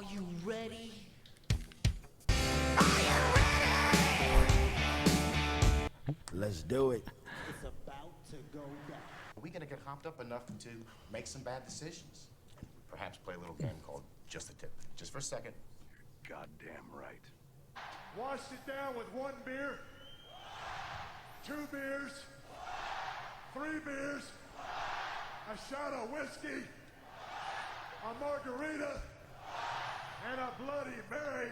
Are you ready? Let's do it. It's about to go down. Are we going to get hopped up enough to make some bad decisions? And perhaps play a little game called Just the Tip. Just for a second. Goddamn right. Washed it down with 1 beer, 2 beers, 3 beers, a shot of whiskey, a margarita, and a Bloody Mary.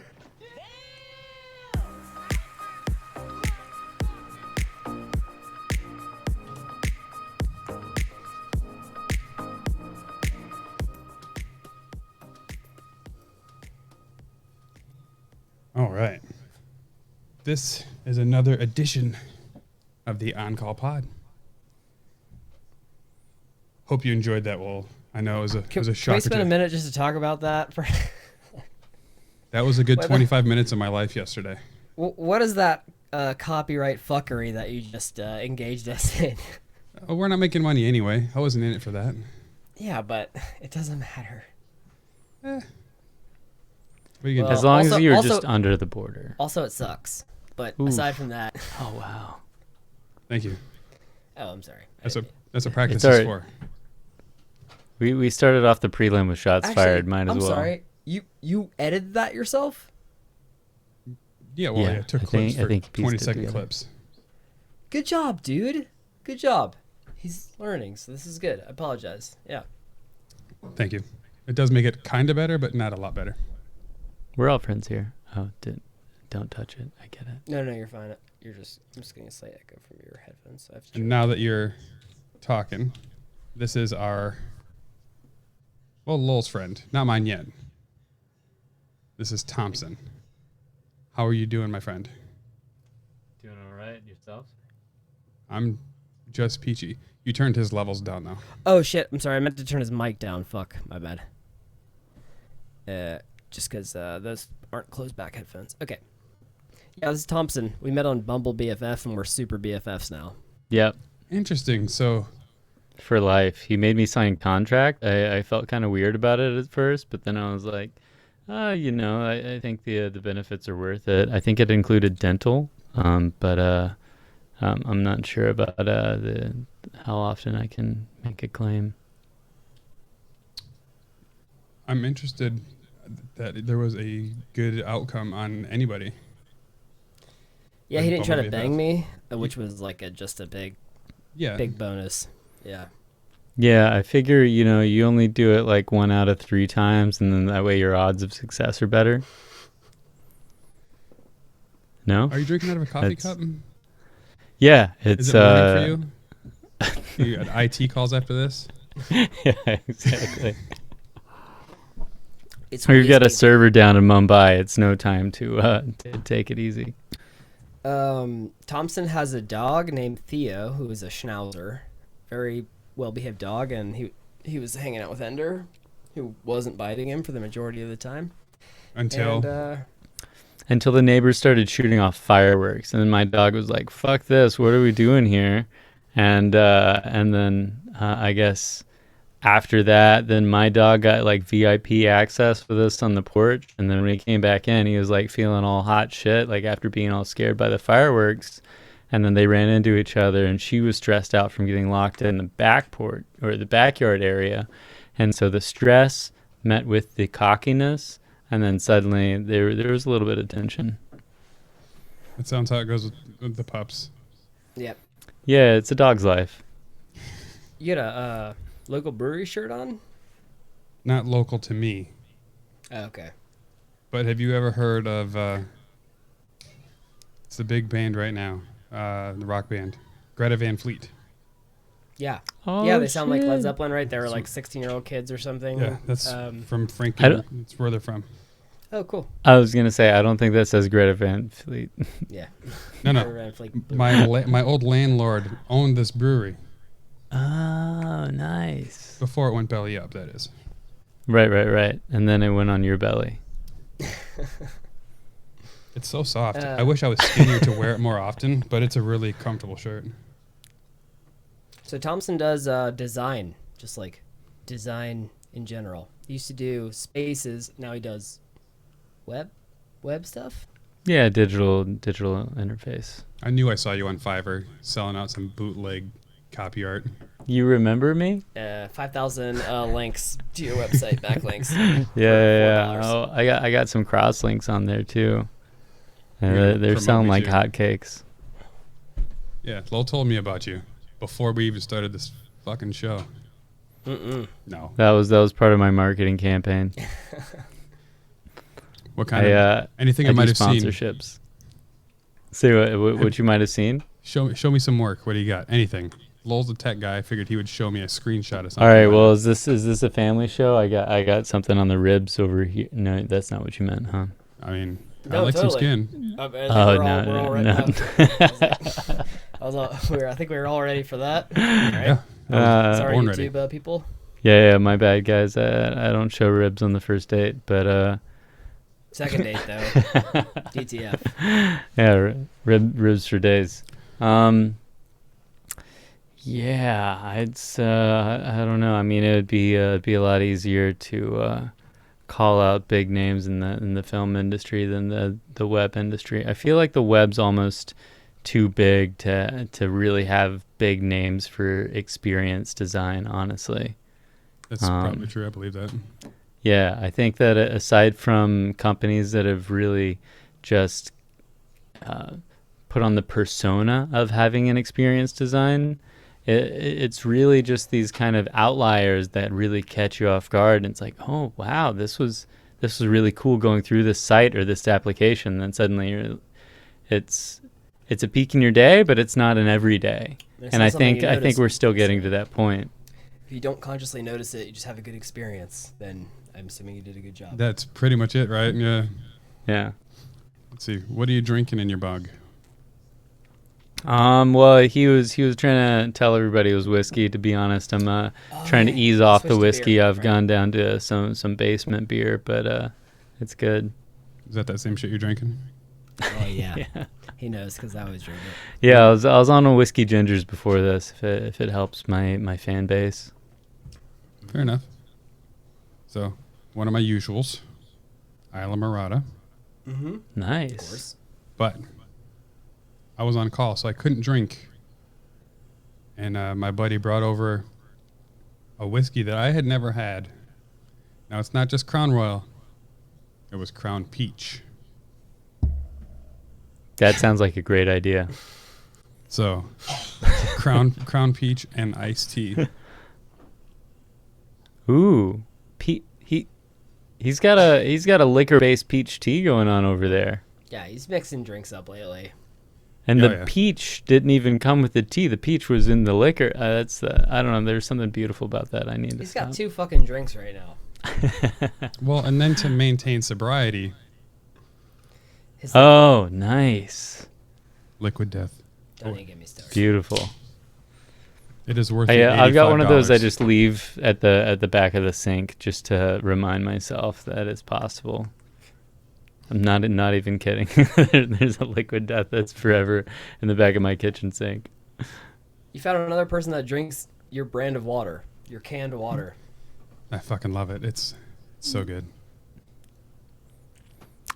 All right. This is another edition of the On-Call Pod. Hope you enjoyed that. Well, I know it was a Can shocker. we spend a minute just to talk about that? That was a good 25 minutes of my life yesterday. What is that copyright fuckery that you just engaged us in? Oh, we're not making money anyway. I wasn't in it for that. Yeah, but it doesn't matter. What are you gonna Well, As long also- as you're also- just under the border. Also, it sucks. But Oof. aside from that, Oh, wow. do? Thank you. oh, I'm sorry. That's what practice It's all is right. for. We started off the prelim with shots Actually, fired. Might as I'm well. sorry. You edited that yourself? Yeah, well, Yeah, yeah, took I clips think for he pieced it 20-second together. clips. Good job, dude. Good job. He's learning, so this is good. I apologize. Yeah. Thank you. It does make it kind of better, but not a lot better. We're all friends here. Oh, don't touch it. I get it. No, you're fine. I'm just getting a slight echo from your headphones. So I have to And now that you're talking, this is Lowell's friend. Not mine yet. This is Thompson. How are you doing, my friend? Doing all right yourself? I'm just peachy. You turned his levels down, though. Oh shit! I'm sorry. I meant to turn his mic down. Fuck, my bad. Just because those aren't closed back headphones. Okay. Yeah, this is Thompson. We met on Bumble BFF, and we're super BFFs now. Yep. Interesting. So, For life. He made me sign contract. I felt kind of weird about it at first, but then I was like, I think the benefits are worth it. I think it included dental, but I'm not sure about how often I can make a claim. I'm interested that there was a good outcome on anybody. Yeah, he didn't try to Bumble bang BFF. me, which was like just a big Yeah. bonus. Yeah. Yeah, I figure, you only do it like 1 out of 3 times, and then that way your odds of success are better. No? Are you drinking out of a coffee That's- cup? Yeah, it's Is it morning for you? You got IT calls after this? yeah, exactly. It's Or you got a whiskey. server down in Mumbai. It's no time to take it easy. Thompson has a dog named Theo, who is a Schnauzer, very well-behaved dog, and he was hanging out with Ender, who wasn't biting him for the majority of the time. Until And, Until the neighbors started shooting off fireworks, and then my dog was like, "Fuck this! What are we doing here?" And then I guess after that, then my dog got like VIP access with us on the porch, and then when he came back in, he was like feeling all hot shit, like after being all scared by the fireworks. And then they ran into each other, and she was stressed out from getting locked in the back porch or the backyard area, and so the stress met with the cockiness. And then suddenly there was a little bit of tension. that sounds how it goes with the pups. yep. Yeah, it's a dog's life. You got a local brewery shirt on? Not local to me. Oh, okay. But have you ever heard of it's the big band right now, the rock band, Greta Van Fleet? Yeah. Oh, Yeah, they sound like Led shit. Zeppelin, right? They were like 16-year-old kids or something. Yeah, that's from Frankie. I don't- It's where they're from. Oh, cool. I was gonna say I don't think that says Greta Van Fleet. Yeah. No, Greta no. Van Fleet. My old landlord owned this brewery Oh, nice. before it went belly up. That is. Right. And then it went on your belly. It's so soft. Uh, I wish I was skinnier to wear it more often, but it's a really comfortable shirt. So Thompson does design, just like design in general. He used to do spaces. Now he does web stuff. Yeah, digital interface. I knew I saw you on Fiverr selling out some bootleg copy art. You remember me? 5,000 links to your website, backlinks. Yeah. $4. Oh, I got some cross links on there too. You're gonna They're promote selling me like too. hotcakes. Yeah, Lowell told me about you before we even started this fucking show. No. That was part of my marketing campaign. What kind of anything I do might have seen? sponsorships. See what you might have seen. Show me some work. What do you got? Anything? Lowell's a tech guy. I figured he would show me a screenshot of something. All right. by Well, now. is this a family show? I got something on the ribs over here. No, that's not what you meant, huh? I mean, I No, like totally. some skin. Oh no. no. I think we were all ready for that. All right. Yeah. Sorry, born YouTube people. Yeah, my bad, guys. I don't show ribs on the first date, but Second date though. DTF. yeah, ribs for days. Yeah, I don't know. I mean, it would be a lot easier to call out big names in the film industry than the web industry. I feel like the web's almost too big to really have big names for experience design, honestly. That's probably true. I believe that. Yeah, I think that aside from companies that have really just put on the persona of having an experience design, it's really just these kind of outliers that really catch you off guard. And it's like, oh wow, this was really cool going through this site or this application. And then suddenly it's a peak in your day, but it's not an everyday. It's And not I something think you notice. we're still getting to that point. If you don't consciously notice it, you just have a good experience. Then I'm assuming you did a good job. That's pretty much it, right? Yeah. Yeah. Let's see. What are you drinking in your bug? Well, he was trying to tell everybody it was whiskey. To be honest, I'm trying to ease off the Switch to whiskey. beer, I've right. gone down to some basement beer, but it's good. Is that same shit you're drinking? Oh yeah. He knows because I always drink it. Yeah, I was on a whiskey gingers before this. If it helps my fan base. Fair enough. So, one of my usuals, Isla Morada. Nice. Of course. But I was on call, so I couldn't drink. And my buddy brought over a whiskey that I had never had. Now, it's not just Crown Royal. It was Crown Peach. That sounds like a great idea. So, Crown Peach and iced tea. Ooh, he's got a liquor-based peach tea going on over there. Yeah, he's mixing drinks up lately. And Oh, the yeah. peach didn't even come with the tea. The peach was in the liquor. I don't know. There's something beautiful about that. I need to He's stop. got 2 fucking drinks right now. Well, and then to maintain sobriety, His Oh, nice. Liquid Death. Don't even get me started. Beautiful. It is worth I've got one of those I $85. just leave at the back of the sink just to remind myself that it's possible. I'm not even kidding. There's a Liquid Death that's forever in the back of my kitchen sink. You found another person that drinks your brand of water, your canned water. I fucking love it. It's so good.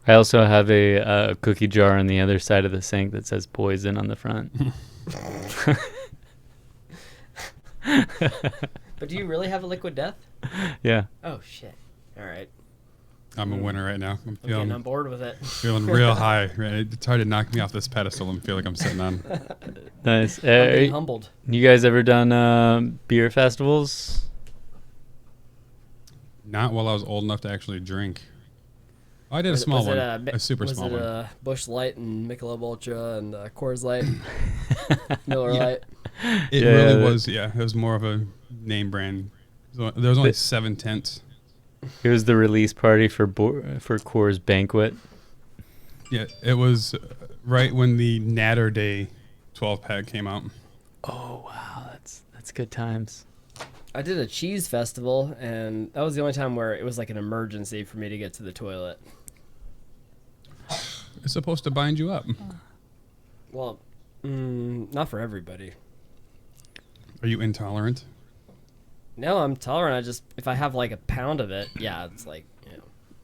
I also have a cookie jar on the other side of the sink that says poison on the front. But do you really have a Liquid Death? Yeah. Oh shit! All right, I'm a winner right now. I'm I'm getting on feeling, board with it. feeling real high. Right? It's hard to knock me off this pedestal and feel like I'm sitting on. Nice. I'm being humbled. You guys ever done beer festivals? Not while I was old enough to actually drink. I did a small one, a super small Was one. it Busch Light and Michelob Ultra and Coors Light, Miller Lite? It Yeah, really that- was. Yeah, it was more of a name brand. So there was only 7 tents. It was the release party for Coors Banquet. Yeah, it was right when the Natter Day 12-pack came out. Oh wow, that's good times. I did a cheese festival, and that was the only time where it was like an emergency for me to get to the toilet. It's supposed to bind you up. Well, not for everybody. Are you intolerant? No, I'm tolerant. I just if I have like a pound of it, yeah, it's like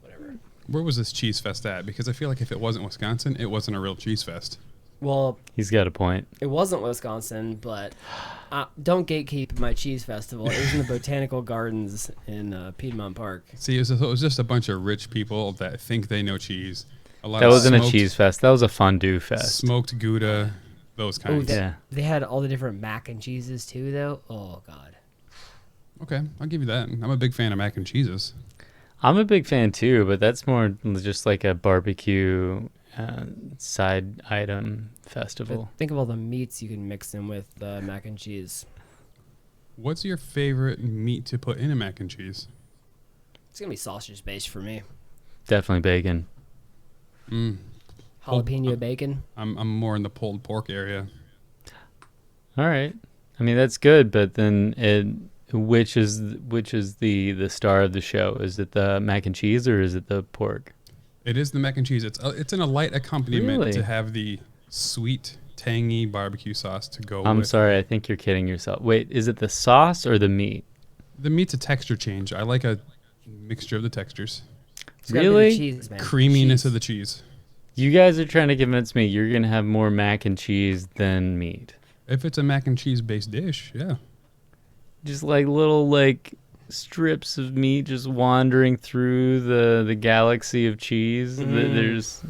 whatever. Where was this cheese fest at? Because I feel like if it wasn't Wisconsin, it wasn't a real cheese fest. Well, He's got a point. it wasn't Wisconsin, but don't gatekeep my cheese festival. It was in the Botanical Gardens in Piedmont Park. See, it was just a bunch of rich people that think they know cheese. A lot That of wasn't a smoked- cheese fest. That was a fondue fest. Smoked Gouda, those Oh, kinds. Yeah. they had all the different mac and cheeses too, though. Oh God. Okay, I'll give you that. I'm a big fan of mac and cheeses. I'm a big fan too, but that's more just like a barbecue side item But festival. think of all the meats you can mix in with mac and cheese. What's your favorite meat to put in a mac and cheese? It's gonna be sausage based for me. Definitely bacon. Jalapeno bacon. I'm more in the pulled pork area. All right. I mean that's good, but then which is the star of the show? Is it the mac and cheese or is it the pork? It is the mac and cheese. It's in a light accompaniment Really? to have the sweet, tangy barbecue sauce to go I'm with. sorry, I think you're kidding yourself. Wait, is it the sauce or the meat? The meat's a texture change. I like a mixture of the textures. It's gotta be the Really? cheese, man. Creaminess Cheese. of the cheese. You guys are trying to convince me you're going to have more mac and cheese than meat. If it's a mac and cheese based dish, yeah. Just like little like strips of meat just wandering through the galaxy of cheese. There's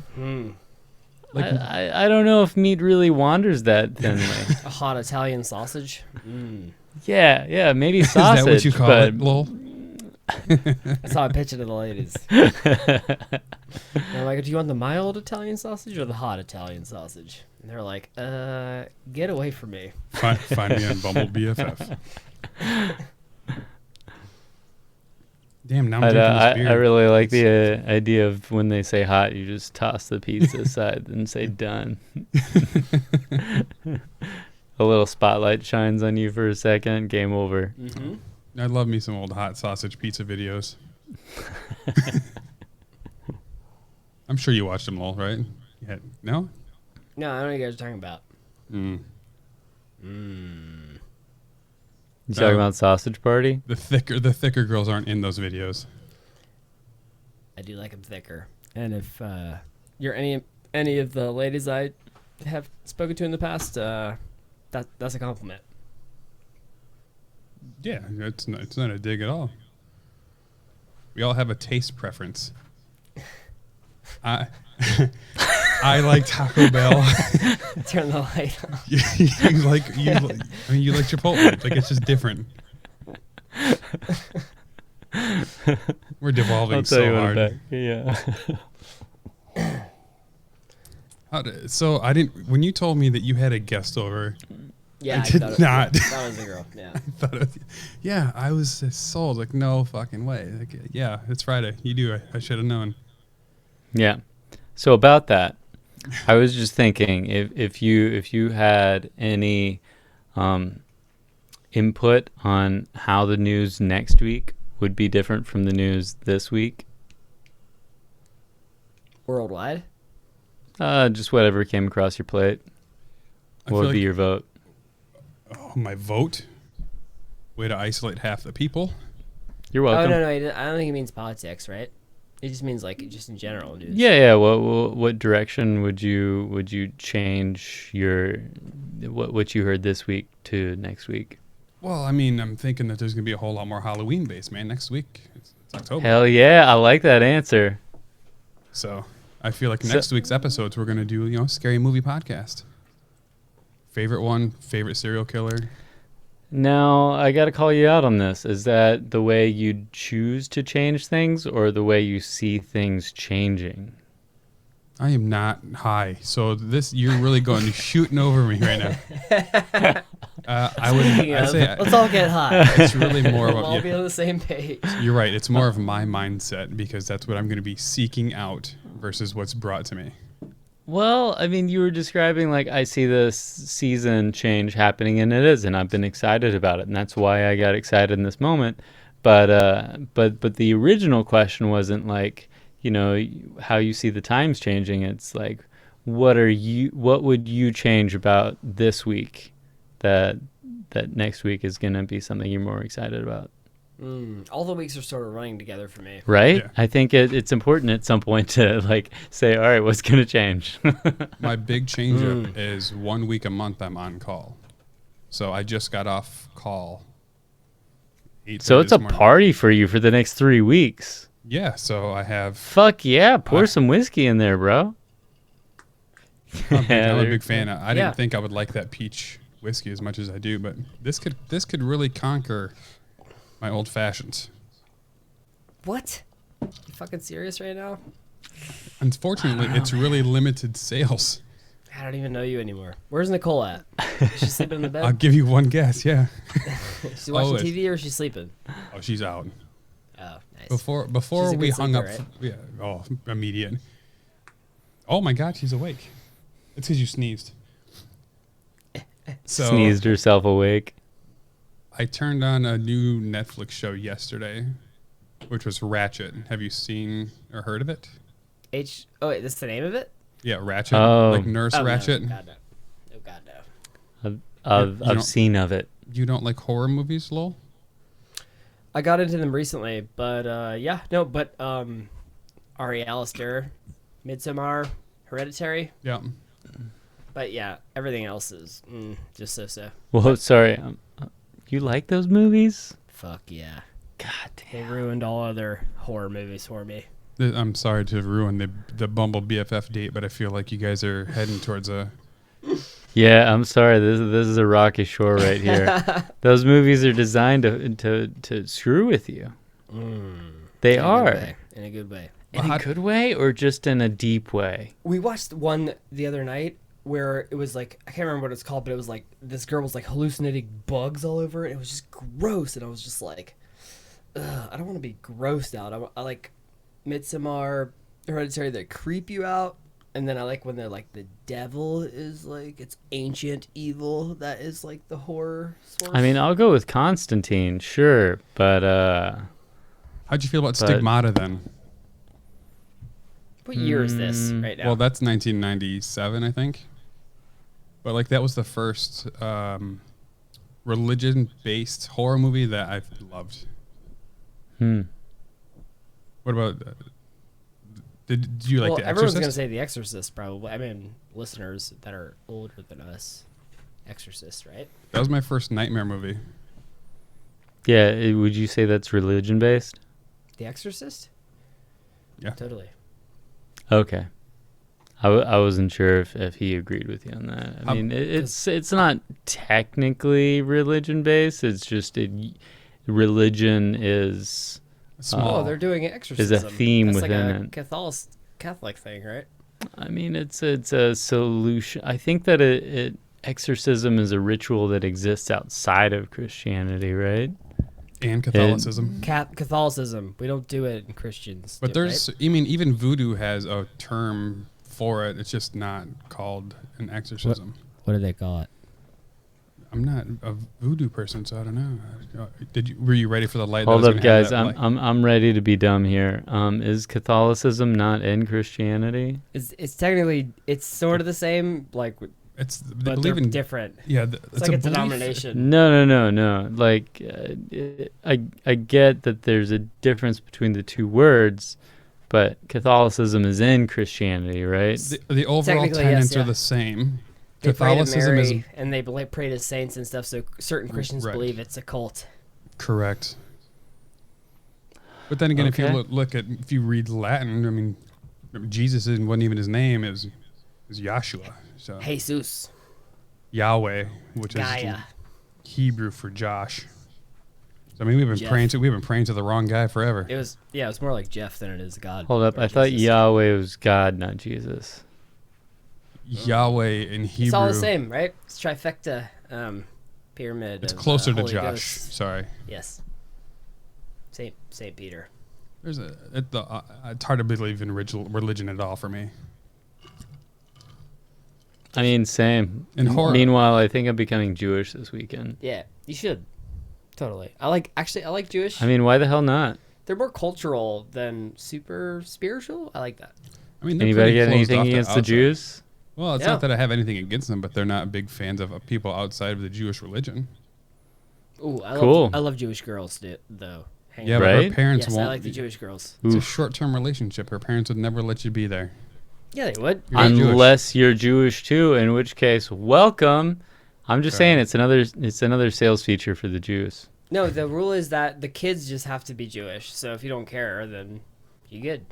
Like I don't know if meat really wanders that thinly. A hot Italian sausage. yeah, maybe is sausage. that what you call but it, lol? That's how I pitch it to the ladies. And I'm like, do you want the mild Italian sausage or the hot Italian sausage? And they're like, get away from me. Find me on Bumble BFF. Damn, now I'm drinking this beer. I really like the idea of when they say hot, you just toss the pizza aside and say done. A little spotlight shines on you for a second, game over. I love me some old hot sausage pizza videos. I'm sure you watched them, lol, right? Yeah. No? No, I don't know what you guys are talking about. You talking about Sausage Party? The thicker girls aren't in those videos. I do like them thicker. And if you're any of the ladies I have spoken to in the past, that's a compliment. Yeah, it's not a dig at all. We all have a taste preference. I I like Taco Bell. Turn the light on. you like Chipotle. Like it's just different. We're devolving I'll tell so you hard. Yeah. So I didn't. When you told me that you had a guest over, Yeah, I did thought not. That was a girl. Yeah. I was sold. Like no fucking way. Like yeah, it's Friday. You do. I should have known. Yeah. So about that, I was just thinking if you had any input on how the news next week would be different from the news this week. Worldwide. Just whatever came across your plate. I What feel would be like- your vote? Oh, my vote. Way to isolate half the people. You're Oh welcome. no, I don't think it means politics, right? It just means like just in general news. Yeah. What direction would you change your what you heard this week to next week? Well, I mean, I'm thinking that there's gonna be a whole lot more Halloween based, man. Next week, it's October. Hell yeah, I like that answer. So I feel like next week's episodes we're gonna do scary movie podcast. Favorite one, favorite serial killer. Now, I got to call you out on this. Is that the way you choose to change things or the way you see things changing? I am not high, so you're really going shooting over me right now. Speaking I'd of, say let's all get high. it's really more We'll all about. be on the same page. You're right. It's more of my mindset because that's what I'm going to be seeking out versus what's brought to me. Well, I mean, you were describing like I see this season change happening, and it is, and I've been excited about it, and that's why I got excited in this moment. But the original question wasn't like how you see the times changing. It's like what would you change about this week that that next week is gonna be something you're more excited about. All the weeks are sort of running together for me. Right? Yeah. I think it's important at some point to like say, all right, what's gonna change? My big change up is 1 week a month I'm on call. So I just got off call. So 8:30 it's a this morning. party for you for the next 3 weeks. Yeah, so I have. Fuck yeah, pour some whiskey in there, bro. I'm a there- big fan. I Yeah. didn't think I would like that peach whiskey as much as I do, but this could really conquer my old fashions. What? You fucking serious right now? Unfortunately, it's really limited sales. I don't even know you anymore. Where's Nicole at? Is she sleeping in the bed? I'll give you one guess. Yeah. Is she watching always. TV or is she sleeping? Oh, she's out. Oh, nice. Before She's a we good hung up. sleeper, Yeah. Oh, immediate. Oh my God, she's awake. It's because you sneezed. So Sneezed herself awake. I turned on a new Netflix show yesterday, which was Ratchet. Have you seen or heard of it? Oh wait, that's the name of it? Yeah, Ratchet. Oh. Like Nurse Oh, Ratchet. No, God no. Oh God no. I've don't- seen of it. You don't like horror movies, lol? I got into them recently, but Ari Aster, Midsommar, Hereditary, Yeah. but yeah, everything else is just so. Well, sorry. You like those movies? Fuck yeah. God They damn. ruined all other horror movies for me. I'm sorry to ruin the Bumble BFF date, but I feel like you guys are heading towards a. Yeah, I'm sorry. This is a rocky shore right here. Those movies are designed to screw with you. They In a good are. way, in a good way. In a good way or just in a deep way? We watched one the other night where it was like, I can't remember what it's called, but it was like this girl was like hallucinating bugs all over it. It was just gross, and I was just like, ugh, I don't want to be grossed out. I like Midsommar, Hereditary, that creep you out, and then I like when they're like the devil is like it's ancient evil that is like the horror source. I mean, I'll go with Constantine, sure, but How'd you feel about But- Stigmata then? what year is this right now? Well, that's 1997, I think. But like that was the first religion-based horror movie that I've loved. What about? Did you like well, The everyone's Exorcist? gonna say The Exorcist, probably. I mean, listeners that are older than us, Exorcist, right? That was my first nightmare movie. yeah, would you say that's religion based? The Exorcist? Yeah. Totally. Okay. I wasn't sure if he agreed with you on that. I mean, it's not technically religion based. It's just religion is Oh, they're doing exorcism. theme That's within like a it. Catholic thing, right? I mean, it's a solution. I think that exorcism is a ritual that exists outside of Christianity, right? And Catholicism. Catholicism. We don't do it in Christians. But there's, I mean, even voodoo has a term for it. It's just not called an exorcism. What do they call it? I'm not a voodoo person, so I don't know. Were you ready for the light? that Hold was up, gonna have guys. that light? I'm ready to be dumb here. Is Catholicism not in Christianity? It's technically it's sort of the same, like, It's they but believe they're in different. Yeah, It's like a belief. denomination. No. Like, I get that there's a difference between the two words, but Catholicism is in Christianity, right? The overall Technically, yes, tenets yeah. are the same. They pray to Catholicism is Mary, and they pray to saints and stuff. So certain Christians Right. believe it's a cult. correct. But then again, if Okay. you if you read Latin, I mean, Jesus wasn't even his name. It was Yahshua. So Jesus, Yahweh, which Gaia. is Hebrew for Josh. So, I mean, we've been Jeff. praying to the wrong guy forever. It was it's more like Jeff than it is God. Hold up. or I thought Jesus. Yahweh was God, not Jesus. Yahweh in Hebrew. It's all the same, right? It's trifecta pyramid. It's of, closer to Holy Josh. Ghost. Sorry. Yes. Saint Peter. It's hard to believe in religion at all for me. I mean, same. In horror. Meanwhile, I think I'm becoming Jewish this weekend. Yeah, you should. Totally. I like Jewish. I mean, why the hell not? They're more cultural than super spiritual. I like that. I mean, they're Anybody pretty got closed anything off to against the outside. Jews? Well, it's Yeah. not that I have anything against them, but they're not big fans of people outside of the Jewish religion. Ooh, Cool. I love Jewish girls, though. Hang Yeah, on. but Right? her parents Yes, won't. I like the Jewish girls. It's a Oof. short-term relationship. Her parents would never let you be there. Yeah, they would. You're Jewish. Unless you're Jewish too, in which case, welcome. I'm just saying it's another sales feature for the Jews. No, the rule is that the kids just have to be Jewish. So if you don't care, then you good.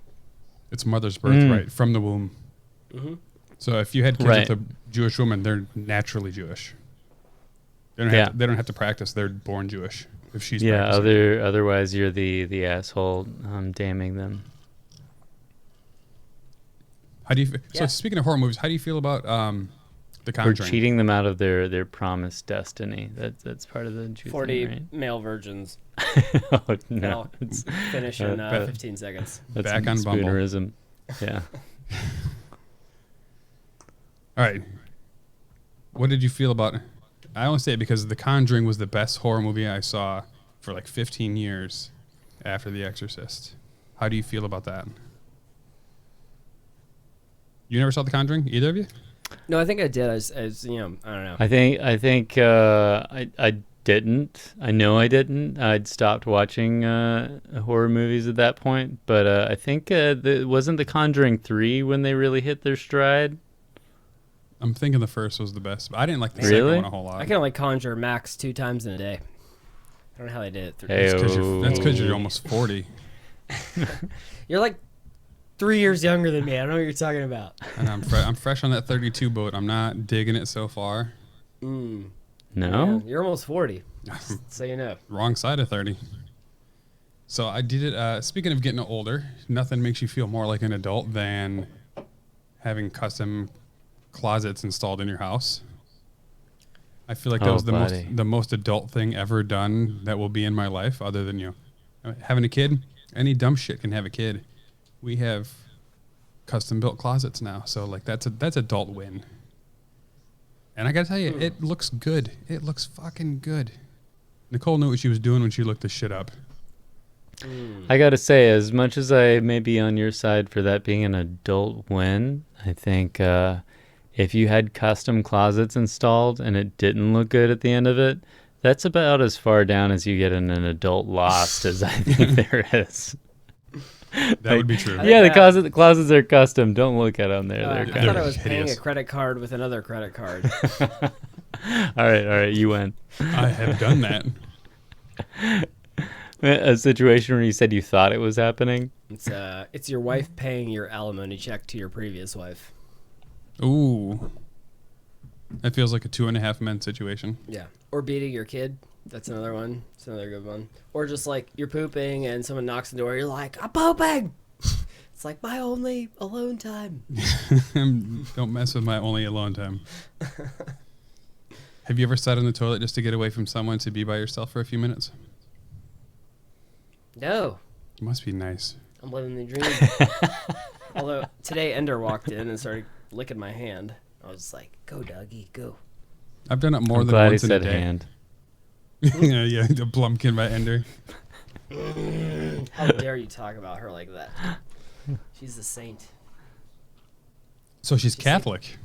It's mother's birthright from the womb. Mm-hmm. So if you had kids Right. with a Jewish woman, they're naturally Jewish. They don't have to practice. They're born Jewish. If she's practicing. Otherwise you're the asshole damning them. How do you? Yeah. So speaking of horror movies, how do you feel about The Or Conjuring? cheating them out of their promised destiny. That's part of the Jew 40 thing, right? male virgins. Oh no, I'll finish in 15 seconds. that's Back on Bumble. spoonerism. Yeah. All right. What did you feel about? I only say it because The Conjuring was the best horror movie I saw for like 15 years after The Exorcist. How do you feel about that? You never saw The Conjuring, either of you? No, I think I did. As you know, I don't know. I think I didn't. I know I didn't. I'd stopped watching horror movies at that point. But I think wasn't The Conjuring 3 when they really hit their stride? I'm thinking the first was the best. But I didn't like the Really? second one a whole lot. I can only conjure max 2 times in a day. I don't know how they did it. Hey, That's because you're almost 40. You're like 3 years younger than me. I don't know what you're talking about. And I'm fresh on that 32 boat. I'm not digging it so far. Mm. No? Yeah, you're almost 40. So you know. Wrong side of 30. So I did it. Speaking of getting older, nothing makes you feel more like an adult than having custom closets installed in your house. I feel like that was the most adult thing ever done that will be in my life, other than having a kid. Any dumb shit can have a kid. We have custom built closets now, so like that's adult win. And I gotta tell you, it looks good. It looks fucking good. Nicole knew what she was doing when she looked this shit up. I gotta say, as much as I may be on your side for that being an adult win, I think if you had custom closets installed and it didn't look good at the end of it, that's about as far down as you get in an adult Lost as I think there is. That would be true. Yeah, the closets are custom. Don't look at them there. I They're thought kind I of was paying a hideous. credit card with another credit card. all right, you win. I have done that. A situation where you said you thought it was happening. It's your wife paying your alimony check to your previous wife. Ooh. That feels like a 2.5 Men situation. Yeah. Or beating your kid. That's another one. It's another good one. Or just like you're pooping and someone knocks on the door. You're like, I'm pooping. It's like my only alone time. Don't mess with my only alone time. Have you ever sat on the toilet just to get away from someone to be by yourself for a few minutes? No. It must be nice. I'm living the dream. Although today Ender walked in and started licking my hand. I was like, go, doggy, go. I've done it more I'm than glad he once in a said day. hand. yeah, the Blumpkin by Ender. How dare you talk about her like that? She's a saint. So she's Catholic.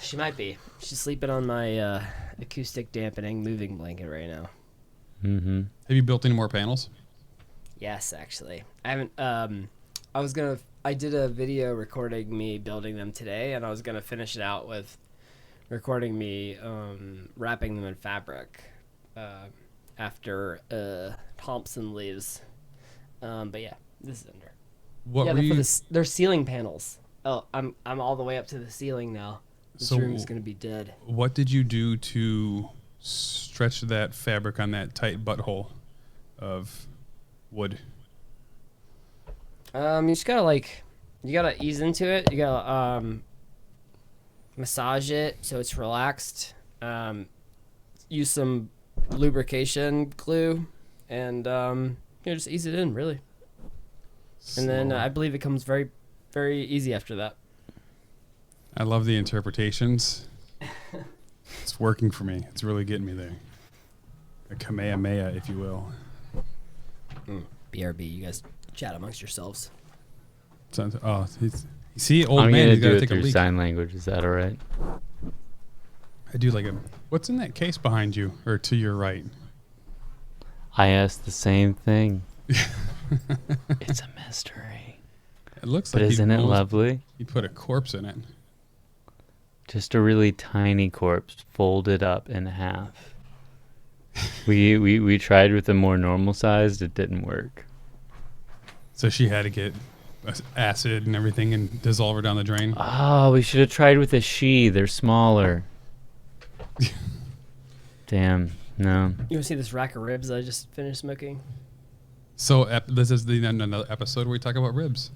She might be. She's sleeping on my acoustic dampening moving blanket right now. Mm-hmm. Have you built any more panels? Yes, actually. I haven't. I did a video recording me building them today, and I was gonna finish it out with recording me wrapping them in fabric after Thompson leaves. But yeah, this is under. What Yeah, were you? they're ceiling panels. Oh, I'm all the way up to the ceiling now. This So room's gonna be dead. What did you do to stretch that fabric on that tight butthole of wood? You just gotta ease into it. You gotta massage it so it's relaxed. Use some lubrication glue, and just ease it in really. And then I believe it comes very, very easy after that. I love the interpretations. It's working for me. It's really getting me there. A Kamehameha, if you will. BRB, you guys chat amongst yourselves. See, old I'm man, gonna he's got do to it take a through leak. sign language. Is that all right? I do like it. What's in that case behind you or to your right? I asked the same thing. It's a mystery. It looks But like isn't it lovely? He put a corpse in it. Just a really tiny corpse folded up in half. We tried with a more normal sized. It didn't work. So she had to get acid and everything and dissolve her down the drain. Oh, we should have tried with a she. They're smaller. Damn. No. You want to see this rack of ribs I just finished smoking? So this is another episode where we talk about ribs.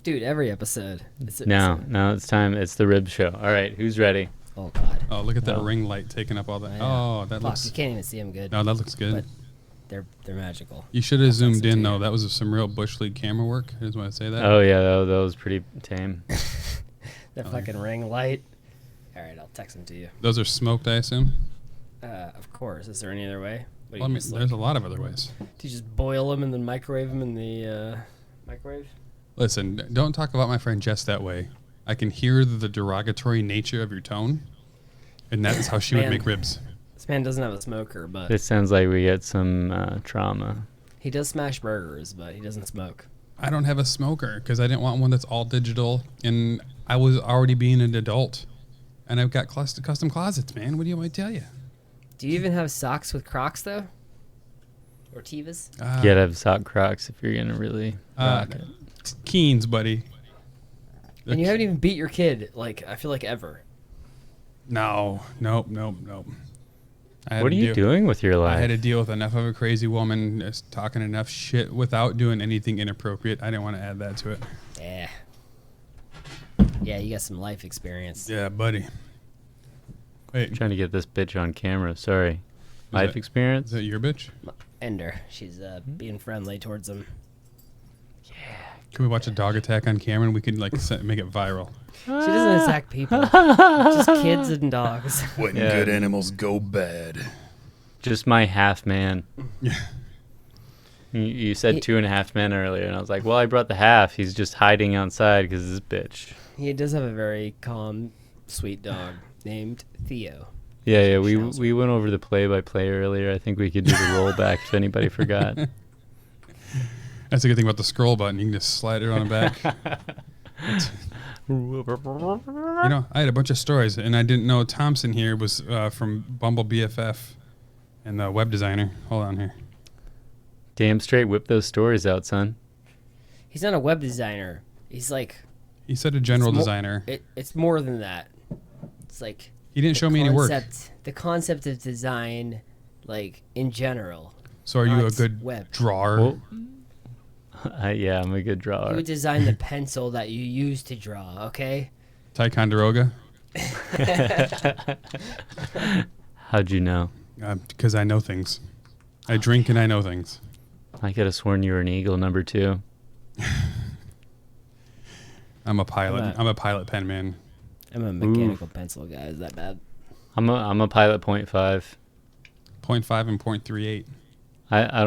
Dude, every episode. No, it's time. It's the rib show. All right, who's ready? Oh, God. Oh, look at that Oh. ring light taking up all that. I Oh, know. that Fuck, looks. you can't even see them good. No, that looks good. But they're magical. You should have That's zoomed awesome in too. though. That was some real bush league camera work. I just want to say that. Oh yeah, that was pretty tame. That fucking ring light. All right, I'll text them to you. Those are smoked, I assume. Of course. Is there any other way? What, do Well, I you mean, just, there's a lot of other ways. do you just boil them and then microwave them in the microwave? Listen, don't talk about my friend Jess that way. I can hear the derogatory nature of your tone, and that is how she would Man. make ribs. This man doesn't have a smoker, but This sounds like we get some trauma. he does smash burgers, but he doesn't smoke. I don't have a smoker because I didn't want one that's all digital, and I was already being an adult, and I've got custom closets, man. What do you want me to tell you? Do you even have socks with Crocs though? Or Tevas? Uh, You gotta have sock Crocs if you're gonna really rock it. Keens, buddy. And you haven't even beat your kid, like, I feel like ever. No. I had What are to you doing with your I had to life? deal with enough of a crazy woman just talking enough shit without doing anything inappropriate. I didn't want to add that to it. Yeah. Yeah, you got some life experience. Yeah, buddy. Wait, Trying to get this bitch on camera. Sorry. Life that- experience? is that your bitch? Ender, she's being friendly towards him. Can we watch a dog attack on camera and we can like make it viral? She doesn't attack people, just kids and dogs. When Yeah. good animals go bad. Just my half man. Yeah. You said He- 2.5 men earlier, and I was like, well, I brought the half. He's just hiding outside because this bitch. He does have a very calm, sweet dog named Theo. Yeah, we Schnauzer. we went over the play-by-play earlier. I think we could do the rollback if anybody forgot. That's the good thing about the scroll button. You can just slide it on the back. You know, I had a bunch of stories, and I didn't know Thompson here was from Bumble BFF and the web designer. Hold on here. Damn straight, whip those stories out, son. He's not a web designer. He's like, He said a general It's mo- designer. it's more than that. It's like He didn't show me any work. the concept of design, like in general. So are you a not good web. drawer? Well, yeah, I'm a good You drawer. would design the pencil that you use to draw. Okay. Ticonderoga? How'd you know? Because I know things. I drink and I know things. I could have sworn you were an eagle number 2. I'm a pilot. Right. I'm a pilot pen man. I'm a mechanical pencil guy. Is that bad? I'm a pilot 0.5. 0.5 and 0.38. I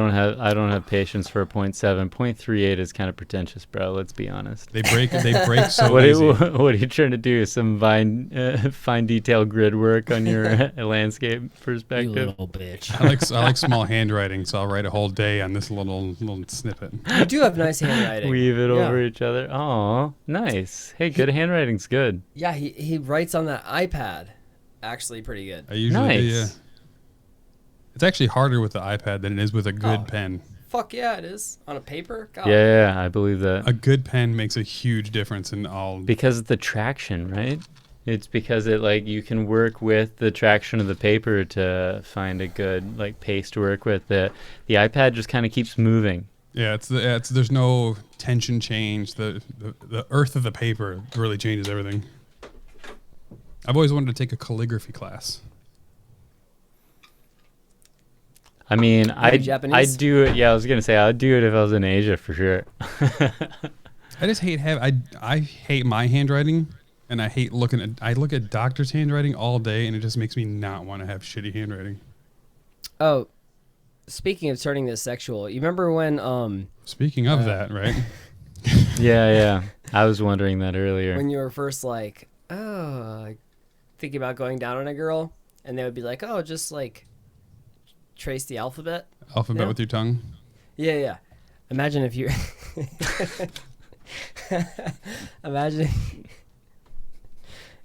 don't have patience for a 0.7. 0.38 is kind of pretentious, bro. Let's be honest. They break so What easy. are you trying to do? Some fine detail grid work on your landscape You perspective? little bitch. I like small handwriting, so I'll write a whole day on this little snippet. You do have nice handwriting. Weave it Yeah. over each other. Oh, nice. Hey, good handwriting's good. Yeah, he writes on that iPad. Actually, pretty good. I usually do, yeah. Nice. It's actually harder with the iPad than it is with a good Oh. pen. Fuck yeah, it is on a paper. God. Yeah, I believe that. A good pen makes a huge difference in all. Because of the traction, right? It's because you can work with the traction of the paper to find a good pace to work with. The iPad just kind of keeps moving. Yeah, there's no tension change. The earth of the paper really changes everything. I've always wanted to take a calligraphy class. I mean, Japanese? I'd do it. Yeah, I was gonna say I'd do it if I was in Asia for sure. I just hate I hate my handwriting, and I hate I look at doctors' handwriting all day, and it just makes me not want to have shitty handwriting. Oh, speaking of turning this sexual, you remember when Speaking of that, right? Yeah. I was wondering that earlier. when you were first like, oh, thinking about going down on a girl, and they would be like, "Oh, just like trace the alphabet." Alphabet Yeah. with your tongue. Yeah. Imagine if you. Imagine.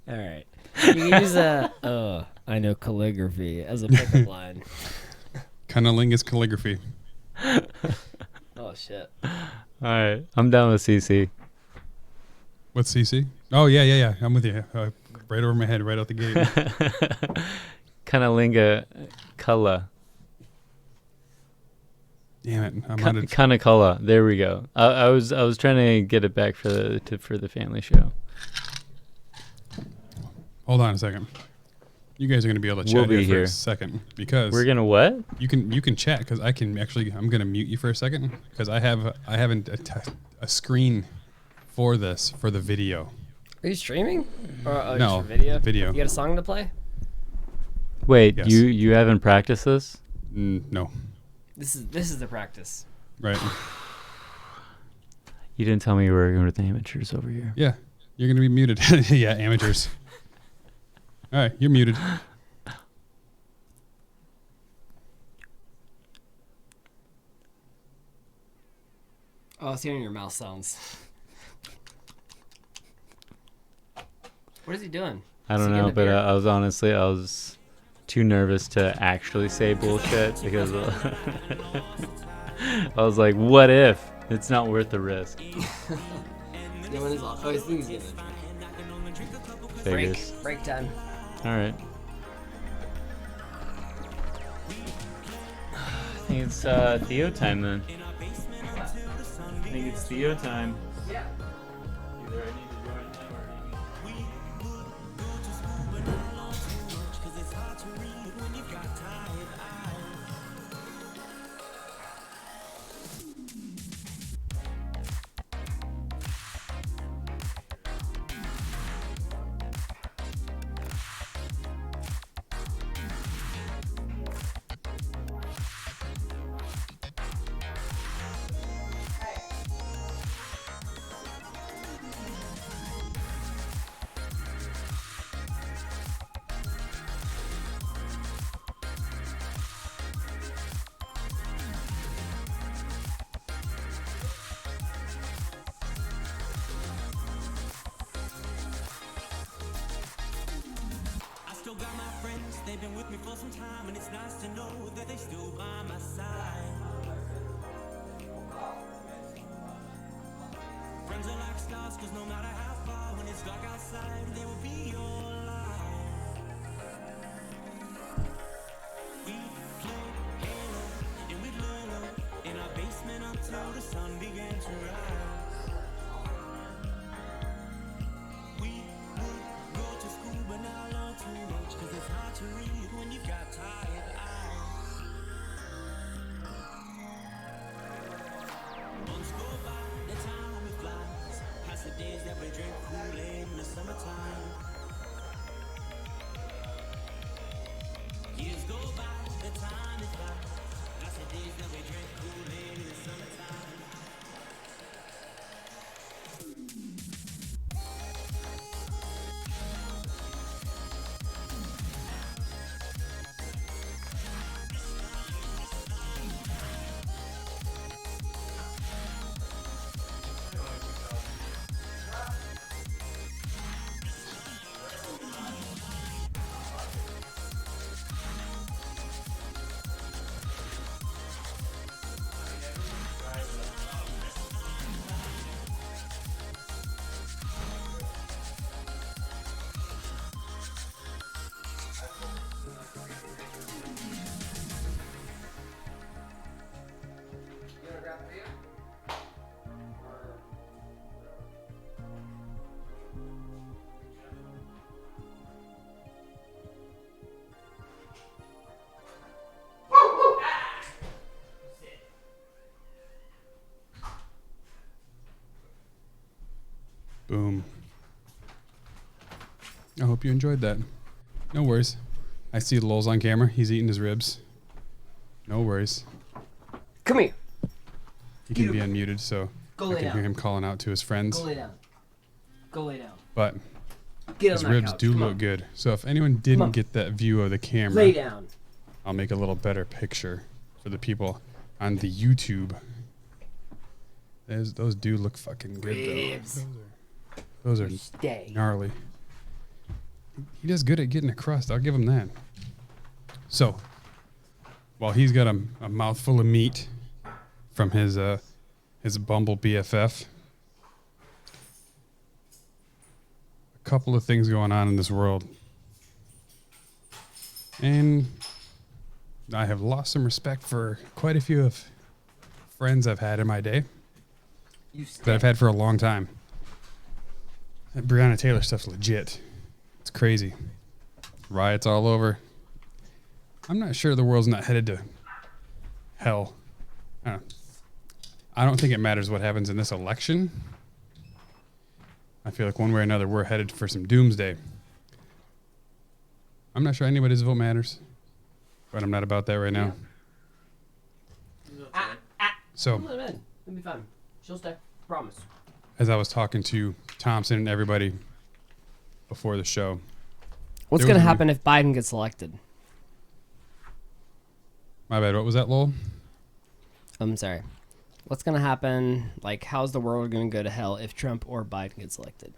All right. You can use I know calligraphy as a pickup line. Cunnilingus calligraphy. Oh shit. All right, I'm down with CC. What's CC? Oh yeah. I'm with you. Right over my head, right out the gate. Cunnilinga color. Damn it! I'm on it. Cunnicola. There we go. I was trying to get it back for the family show. Hold on a second. You guys are gonna be able to chat We'll be here for here. a second because We're gonna what? you can chat because I can actually. I'm gonna mute you for a second because I haven't a screen for this for the video. Are you streaming? Or No, just for video? video. You got a song to play? Wait, Yes. you haven't practiced this? No, This is the practice. right? You didn't tell me you were going with the amateurs over here. Yeah, you're gonna be muted. Yeah, amateurs. All right, you're muted. Oh, I was hearing your mouth sounds. What is he doing? I Is don't he getting know, a but beer? I was too nervous to actually say bullshit because I was like, what if? It's not worth the risk. No one is off. Oh, I think he's getting a Figures. break time. All right. I think it's Theo time then. I think it's Theo time. Yeah. Either I need to join him or Still got my friends, they've been with me for some time, and it's nice to know that they still by my side. Friends are like stars, cause no matter how far, when it's dark outside, they will be your light. We play Halo, and we'd lay low in our basement until the sun began to rise. We would go to school, but now learn too much, cause it's hard to read when you've got tired eyes. Months go by, the time it flies, past the days that we drink Kool-Aid in the summertime. Years go by, the time it flies, past the days that we drink Kool-Aid in the summertime. Boom. I hope you enjoyed that. No worries. I see Lowell's on camera. He's eating his ribs. No worries. Come here. He can be unmuted, so Go I lay can hear down. him calling out to his friends. Go lay down. Go lay down. But Get His on that ribs couch. do Come look on. good. So if anyone didn't on. get that view of the camera, Lay down. I'll make a little better picture for the people on the YouTube. Those do look fucking good Ribs. though. Those are Stay. gnarly. He does good at getting a crust. I'll give him that. So, while he's got a mouthful of meat from his Bumble BFF, a couple of things going on in this world, and I have lost some respect for quite a few of friends I've had in my day You that I've had for a long time. That Breonna Taylor stuff's legit. It's crazy. Riots all over. I'm not sure the world's not headed to hell. I don't think it matters what happens in this election. I feel like one way or another we're headed for some doomsday. I'm not sure anybody's vote matters, but I'm not about that right now. So, Let him in. It'll be fun. She'll stay. Promise. as I was talking to Thompson and everybody before the show, What's There going to was a- happen if Biden gets elected? my bad, what was that, Lowell? I'm sorry. What's going to happen? Like, how's the world going to go to hell if Trump or Biden gets elected?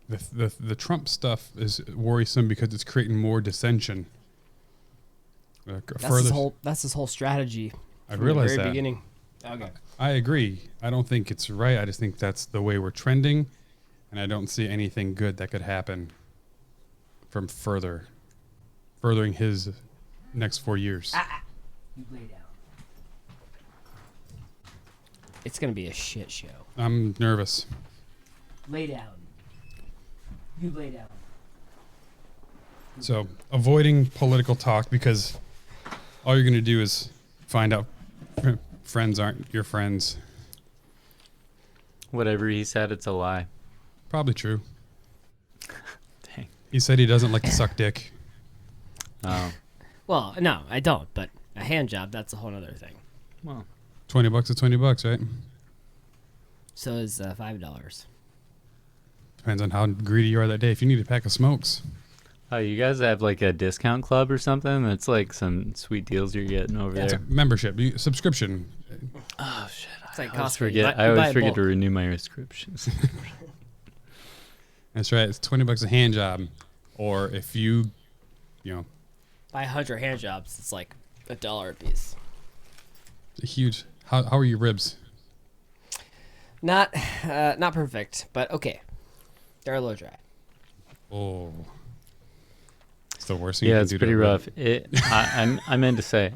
The Trump stuff is worrisome because it's creating more dissension. That's his whole strategy. I from realize the very that. beginning. Okay. I agree. I don't think it's right. I just think that's the way we're trending, and I don't see anything good that could happen from furthering his next 4 years. You lay down. It's going to be a shit show. I'm nervous. Lay down. You lay down. So avoiding political talk because all you're going to do is find out friends aren't your friends. Whatever he said, it's a lie. Probably true. Dang. He said he doesn't like to suck dick. Oh. Well, no, I don't, but a hand job, that's a whole other thing. Well, $20 is $20, right? So is $5. Depends on how greedy you are that day. If you need a pack of smokes, oh, you guys have like a discount club or something? That's like some sweet deals you're getting over it's a there. membership, subscription. Oh shit! It's like I always Costco. forget. I You buy always in forget bulk. to renew my prescriptions. That's right. It's $20 a hand job, or if you know, Buy 100 hand jobs, it's like $1 a piece. a huge. How are your ribs? Not perfect, but okay. They're a little dry. Oh, it's the worst thing. Yeah, you can it's do to pretty a rib. rough. I meant to say,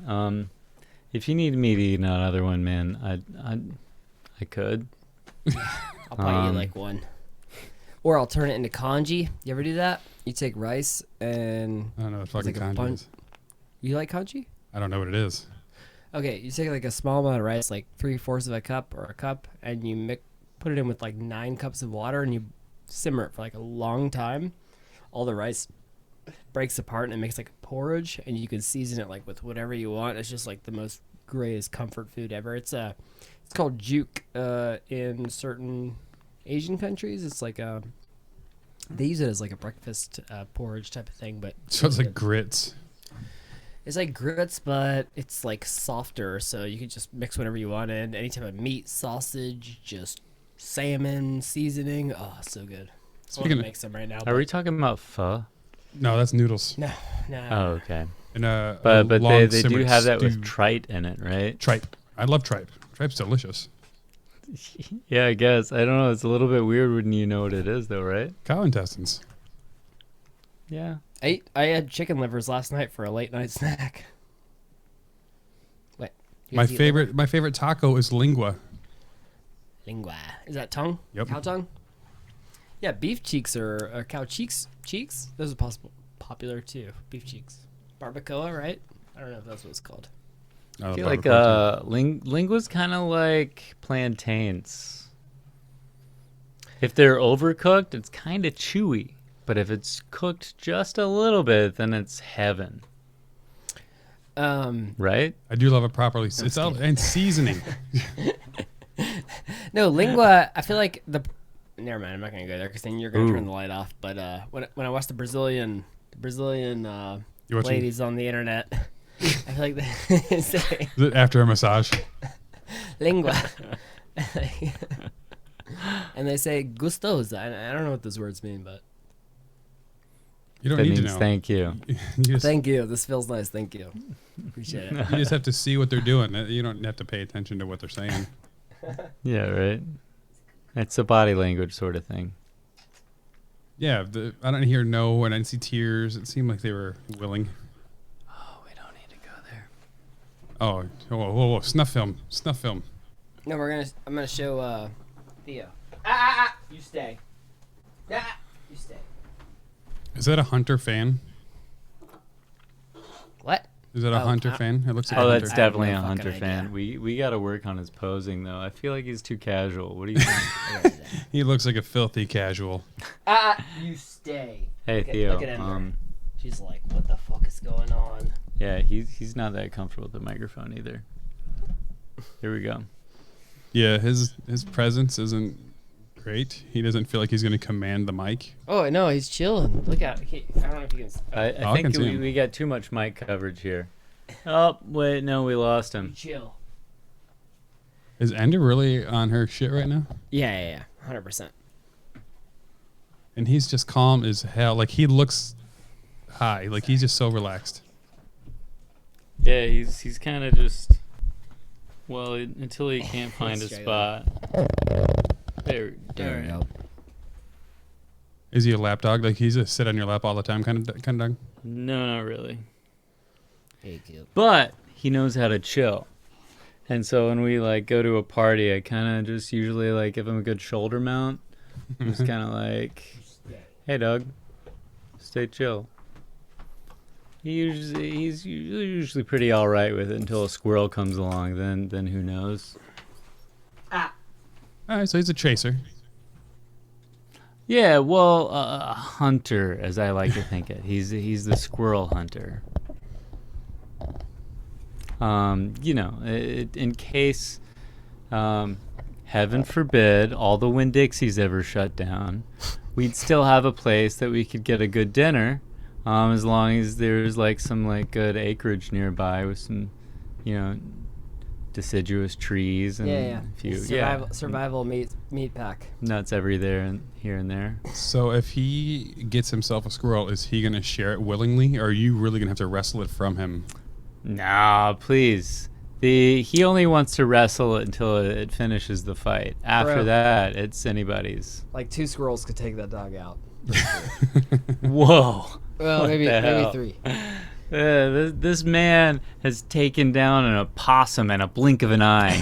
if you need me to eat another one, man, I could. I'll probably eat like one. Or I'll turn it into congee. You ever do that? You take rice and I don't know what fucking like a congee bun- is. you like congee? I don't know what it is. Okay, you take like a small amount of rice, like 3/4 of a cup or a cup, and you put it in with like 9 cups of water, and you simmer it for like a long time. All the rice breaks apart and it makes like a porridge, and you can season it like with whatever you want. It's just like the most greatest comfort food ever. It's called juke in certain Asian countries. It's like they use it as like a breakfast porridge type of thing, but So it's really like good. grits. It's like grits, but it's like softer, so you can just mix whatever you want in. Any type of meat, sausage, just salmon, seasoning. Oh, so good. I want Speaking to of- make some right now. Are we talking about pho? No, that's noodles. No. Oh, okay. And a But they long do simmered have that stew. with tripe in it, right? tripe. I love tripe. Tripe's delicious. Yeah, I guess. I don't know. It's a little bit weird when you know what it is, though, right? Cow intestines. Yeah. I had chicken livers last night for a late night snack. What? You My guys eat liver? favorite taco is lingua. Lingua. Is that tongue? Yep. Cow tongue? Yeah, beef cheeks or cow cheeks. Cheeks? Those are popular too. Beef cheeks. Barbacoa, right? I don't know if that's what it's called. I feel like lingua's kind of like plantains. If they're overcooked, it's kind of chewy. But if it's cooked just a little bit, then it's heaven. Right? I do love it properly. It's all and seasoning. No, lingua. I feel like never mind. I'm not gonna go there because then you're gonna Ooh. turn the light off. But when I watch the Brazilian You watching- ladies on the internet, I feel like they say Is it after a massage? lingua, and they say gustosa. I don't know what those words mean, but You don't That need to means know. thank you. You just, thank you. This feels nice. Thank you. Appreciate it. you just have to see what they're doing. You don't have to pay attention to what they're saying. Yeah, right. It's a body language sort of thing. Yeah, I don't hear no, and I didn't see tears. It seemed like they were willing. Oh, we don't need to go there. Oh, whoa, snuff film. No, I'm gonna show Theo. You stay. You stay. Is that a Hunter fan? What? Is that a Oh, Hunter fan? It looks like Oh, a that's Hunter. definitely no a fucking Hunter idea. fan. We got to work on his posing though. I feel like he's too casual. What do you think? He looks like a filthy casual. You stay. Hey Look at- Theo. look at Ember. She's like, what the fuck is going on? Yeah, he's not that comfortable with the microphone either. Here we go. Yeah, his presence isn't great. He doesn't feel like he's going to command the mic. Oh no, he's chilling. Look out! I don't know if you can. I I can think see him. we got too much mic coverage here. Oh wait, no, we lost him. Chill. Is Ender really on her shit right now? Yeah, 100%. And he's just calm as hell. Like he looks high. Like he's just so relaxed. Yeah, he's kind of just. Well, until he can't find a Straight spot. There we go. Is he a lap dog? Like he's a sit on your lap all the time kind of dog? No, not really. Hey, cute. But he knows how to chill. And so when we like go to a party, I kind of just usually like give him a good shoulder mount. Just kind of like, hey, Doug, stay chill. He's usually pretty all right with it until a squirrel comes along. Then who knows? All right, so he's a chaser. Yeah, well, a hunter, as I like to think it. He's the squirrel hunter. In case, heaven forbid, all the Winn-Dixies ever shut down, we'd still have a place that we could get a good dinner, as long as there's like some like good acreage nearby with some, deciduous trees and Yeah. a few Survival meat pack. nuts everywhere and here and there. So if he gets himself a squirrel, is he going to share it willingly, or are you really going to have to wrestle it from him? Nah, please. He only wants to wrestle it until it finishes the fight. After Bro. that, it's anybody's. Like 2 squirrels could take that dog out. Whoa. Well, What maybe the hell? 3. This man has taken down an opossum in a blink of an eye.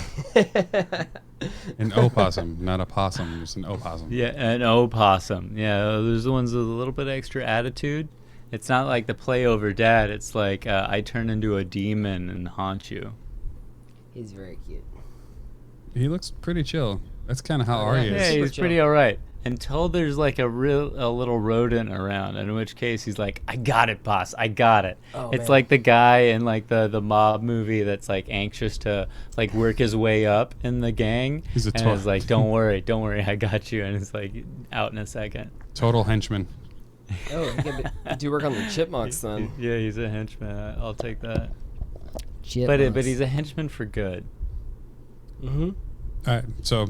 An opossum, not a possum, just an opossum. Yeah, an opossum. Yeah, those are the ones with a little bit extra attitude. It's not like the play over dad. It's like I turn into a demon and haunt you. He's very cute. He looks pretty chill. That's kind of how Oh, Ari yeah. is. Yeah, super he's chill. pretty all right. Until there's like a little rodent around, in which case he's like, I got it, boss. I got it. Oh, It's man. like the guy in like the mob movie that's like anxious to like work his way up in the gang. He's a and is like, don't worry, I got you. And it's like out in a second. Total henchman. Oh, he could do work on the chipmunks then. Yeah, he's a henchman. I'll take that. Chipmunks. But he's a henchman for good. Mm-hmm. All right, so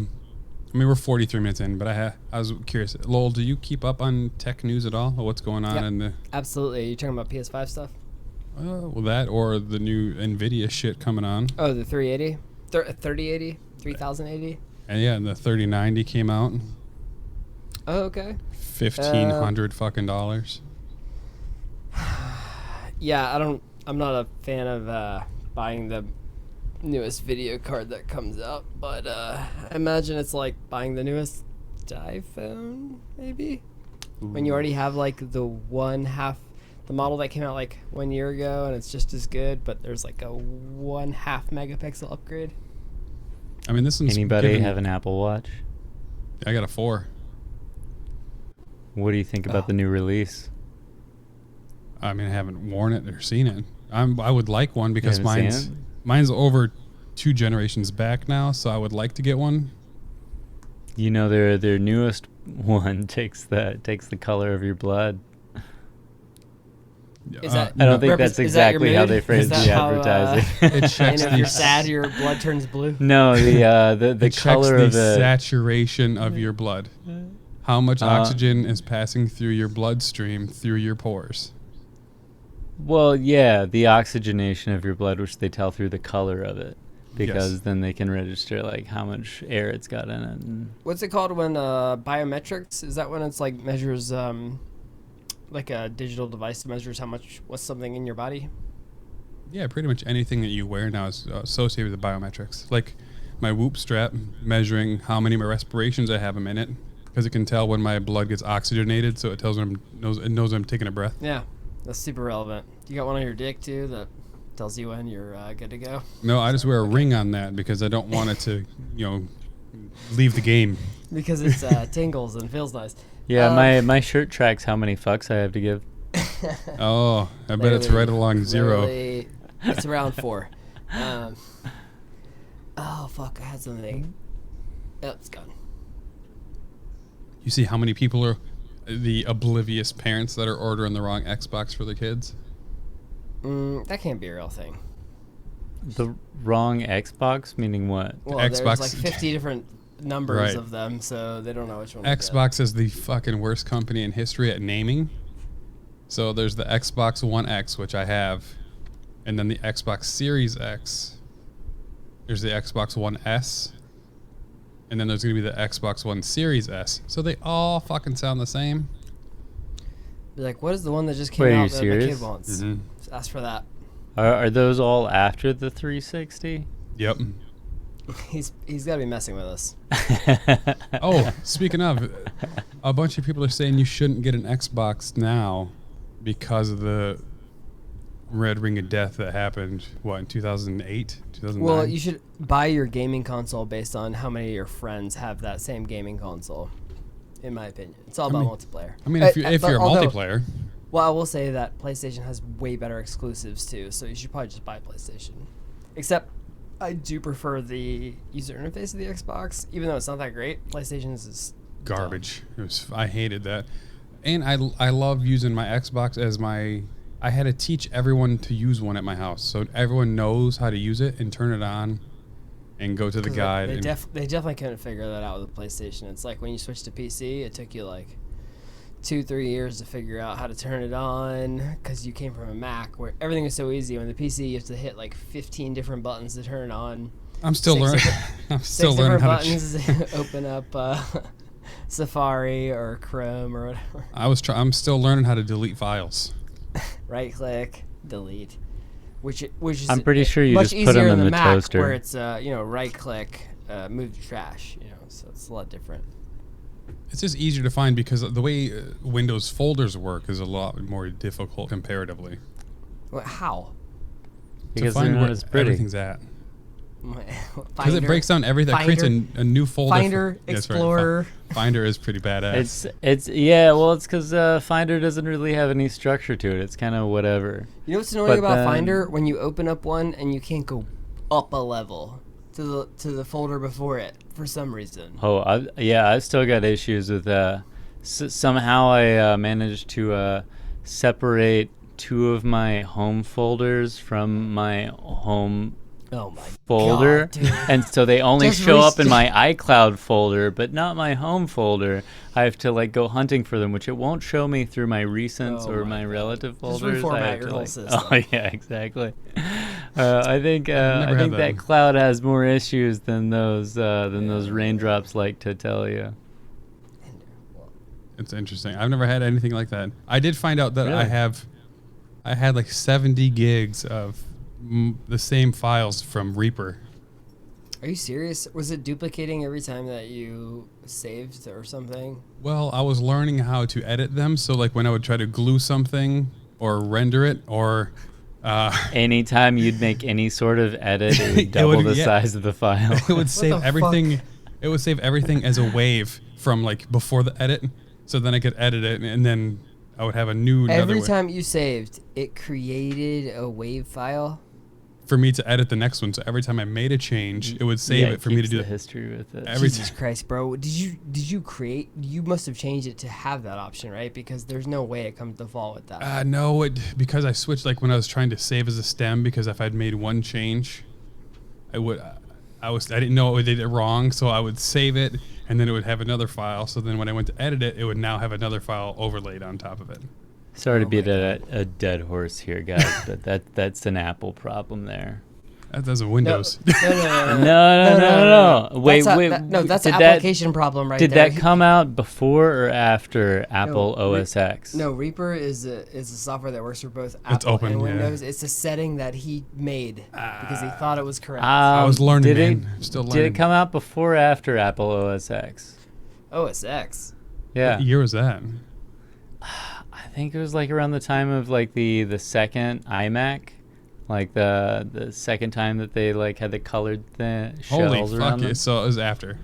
we're 43 minutes in, but I was curious. Lowell, do you keep up on tech news at all, or what's going on Yep. in the Absolutely. Are you talking about PS5 stuff? well, that or the new Nvidia shit coming on? Oh, the 380? 3080? 3080? And yeah, and the 3090 came out, Oh, okay. $1,500 fucking dollars. Yeah, I'm not a fan of buying the newest video card that comes out, but I imagine it's like buying the newest iPhone, maybe? When you already have like the model that came out like 1 year ago and it's just as good, but there's like a 1/2 megapixel upgrade. I mean, this one's Anybody given- have an Apple Watch? I got a 4. What do you think about Oh. the new release? I mean, I haven't worn it or seen it. I would like one because haven't seen it? mine's over 2 generations back now, so I would like to get one. You know, their newest one takes the color of your blood. Is that, I don't think that's is that your exactly how mood? they phrase Is that the how, advertising. It and checks if the you're sad, your blood turns blue. No, the it checks color the of the saturation of your blood. How much oxygen is passing through your bloodstream through your pores? well, yeah, the oxygenation of your blood, which they tell through the color of it, because then they can register like how much air it's got in it. And What's it called when biometrics? Is that when it's like measures like a digital device measures what's something in your body? Yeah, pretty much anything that you wear now is associated with the biometrics. Like my Whoop strap measuring how many respirations I have a minute, because it can tell when my blood gets oxygenated, so it tells it knows I'm taking a breath. Yeah, that's super relevant. You got one on your dick too that tells you when you're good to go. No, I just wear a ring on that because I don't want it to, leave the game. Because it's tingles and feels nice. yeah, my shirt tracks how many fucks I have to give. Oh, I bet it's right along zero. Literally, it's around 4. Oh fuck! I had something. Oh, it's gone. You see how many people are the oblivious parents that are ordering the wrong Xbox for their kids? That can't be a real thing. The wrong Xbox, meaning what? Well, Xbox- there's like 50 different numbers Right. of them, so they don't know which one. to Xbox is the fucking worst company in history at naming. So there's the Xbox One X, which I have, and then the Xbox Series X. There's the Xbox One S, and then there's going to be the Xbox One Series S. So they all fucking sound the same. Be like, what is the one that just came Wait, are out you that my kid serious? wants? Mhm. Just ask for that. Are those all after the 360? Yep. He's got to be messing with us. Oh, speaking of, a bunch of people are saying you shouldn't get an Xbox now because of the Red Ring of Death that happened, in 2008, 2009? Well, you should buy your gaming console based on how many of your friends have that same gaming console. In my opinion, it's all about multiplayer. I mean, if you're a although- multiplayer, Well, I will say that PlayStation has way better exclusives too, so you should probably just buy PlayStation. Except, I do prefer the user interface of the Xbox, even though it's not that great. PlayStation's is garbage. I hated that, and I love using my Xbox as my. I had to teach everyone to use one at my house, so everyone knows how to use it and turn it on, and go to the guide. They definitely couldn't figure that out with the PlayStation. It's like when you switch to PC, it took you like 2-3 years to figure out how to turn it on because you came from a Mac where everything is so easy. On the PC, you have to hit like 15 different buttons to turn it on. I'm still learning. I'm still Six learning different how to. buttons to open up Safari or Chrome or whatever. I'm still learning how to delete files. Right click, delete. Which is I'm pretty sure you much just put easier them in in the Mac toaster. where it's right click, move to trash. So it's a lot different. It's just easier to find because the way Windows folders work is a lot more difficult comparatively. How? Because to they're find not where as pretty. everything's at. Because it breaks down everything. That creates a new folder. Finder, That's right. Explorer. Finder is pretty badass. It's because Finder doesn't really have any structure to it. It's kind of whatever. You know what's annoying But about then- Finder? When you open up one and you can't go up a level to the folder before it for some reason. Oh, I've still got issues with somehow I managed to separate 2 of my home folders from my home Oh my folder, God, dude. and so they only Just show up in my iCloud folder, but not my home folder. I have to like go hunting for them, which it won't show me through my recents Oh or my my God. relative Just folders. I reformat have your to, whole like, system. Oh yeah, exactly. I think never had that that. cloud has more issues than those raindrops like to tell you. It's interesting. I've never had anything like that. I did find out that Really? I had like 70 gigs of the same files from Reaper. Are you serious? Was it duplicating every time that you saved or something? Well, I was learning how to edit them. So like when I would try to glue something or render it or Anytime you'd make any sort of edit, it would It double would- the yeah. size of the file. it would save the everything. fuck? It would save everything as a wave from like before the edit. So then I could edit it and then I would have a new another Every way. time you saved, it created a wave file. for me to edit the next one. So every time I made a change, it would save it for me to do the history with it. every Jesus Christ, bro! Did you create? You must have changed it to have that option, right? Because there's no way it comes default with that. No, because I switched like when I was trying to save as a stem, because if I'd made one change, I didn't know I did it wrong, so I would save it and then it would have another file. So then when I went to edit it, it would now have another file overlaid on top of it. Sorry to beat a dead horse here, guys, but that's an Apple problem there. That's a Windows. No. Wait. That's an did application problem right Did there. that come out before or after Apple OS X? No, Reaper is a software that works for both It's Apple open, and yeah. Windows. It's a setting that he made because he thought it was correct. I was learning, did man. I'm still Did learning. it come out before or after Apple OS X? OS X. Yeah. What year was that? I think it was like around the time of like the second iMac, like the second time that they like had the colored Holy shells fuck around them. it. So it was after.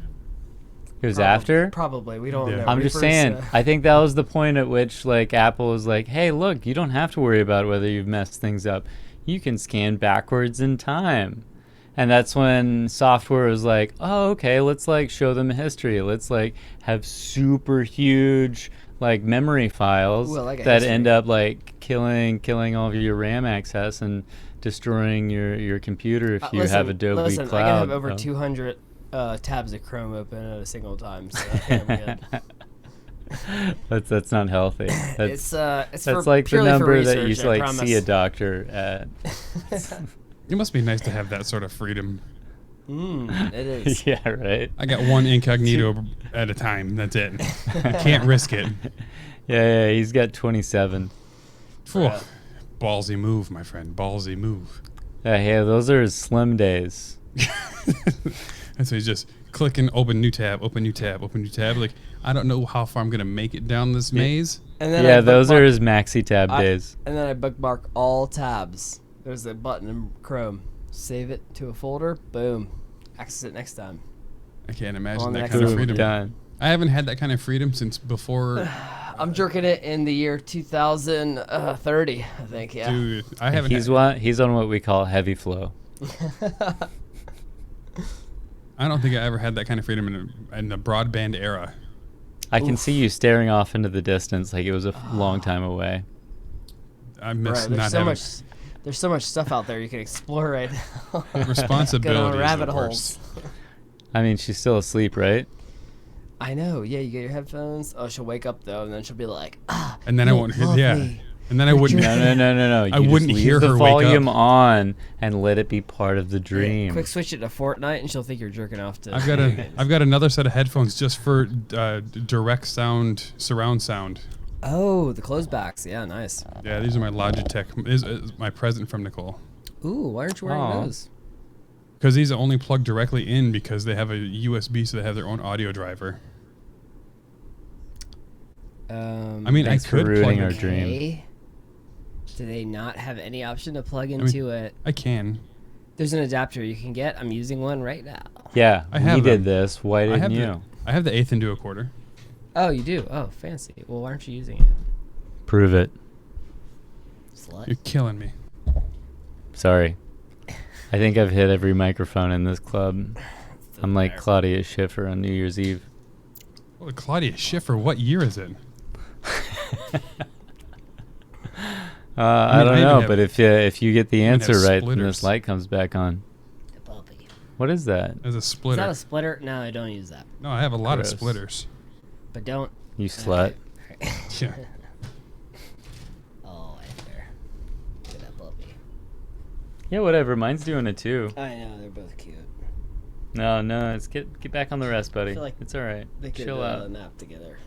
It was after? Probably. We don't Yeah. know. I'm just Reaper's, saying, I think that was the point at which like Apple was like, hey, look, you don't have to worry about whether you've messed things up. You can scan backwards in time. And that's when software was like, oh, okay, let's like show them a history. Let's like have super huge like memory files Ooh, I like a that history. end up like killing all of your RAM access and destroying your computer if you have Adobe listen, Cloud. I can have over Oh. 200 tabs of Chrome open at a single time. So I think I'm good. That's not healthy. That's It's that's for, like the purely for number that you research, I like promise. see a doctor at. It must be nice to have that sort of freedom. It is. Yeah, right. I got one incognito at a time. That's it. I can't risk it. Yeah, he's got 27. Phew. Ballsy move, my friend. Ballsy move. Yeah, those are his slim days. And so he's just clicking, open new tab, open new tab, open new tab. Like, I don't know how far I'm going to make it down this maze. And then Yeah, I those are bookmark- his maxi tab days. And then I bookmark all tabs. There's a button in Chrome. Save it to a folder. Boom. Access it next time. I can't On imagine the that next kind of level. freedom. Done. I haven't had that kind of freedom since before. I'm jerking it in the year 2030, I think. Yeah. Dude, I haven't. He's on what we call heavy flow. I don't think I ever had that kind of freedom in the broadband era. I can see you staring off into the distance like it was a long time away. I miss Bro, not having there's so much stuff out there you can explore right now. responsibility. Go down is rabbit the holes. worst. I mean, she's still asleep, right? I know. Yeah, you get your headphones. Oh, she'll wake up though, and then she'll be like, And then I won't hear. Yeah. lovely. And then I wouldn't. No. You I just wouldn't leave hear the her wake up. volume on and let it be part of the dream. Quick switch it to Fortnite, and she'll think you're jerking off to. I've got another set of headphones just for direct sound, surround sound. Oh, the closebacks. Yeah, nice. Yeah, these are my Logitech. This is my present from Nicole. Ooh, why aren't you wearing Aw. those? Because these are only plugged directly in because they have a USB, so they have their own audio driver. I mean, Thanks I for could plug ruining it. our dream. Okay. Do they not have any option to plug into it? I can. There's an adapter you can get. I'm using one right now. Yeah, I have we did them. this. Why I didn't have you? I have the eighth into a quarter. Oh, you do? Oh, fancy. Well, why aren't you using it? Prove it. Slut. You're killing me. Sorry. I think I've hit every microphone in this club. I'm like Claudia Schiffer on New Year's Eve. Oh, Claudia Schiffer, what year is it? I don't even know, have- but if you get the even answer have right, then splitters. this light comes back on. The puppy. What is that? As a Is splitter. that a splitter? No, I don't use that. No, I have a lot Gross. of splitters. But don't. You slut. Yeah. Oh, right there. Look at that puppy. Yeah, whatever. Mine's doing it too. I know, they're both cute. No, it's get back on the rest, buddy. feel like It's all right. They could Chill out. nap together.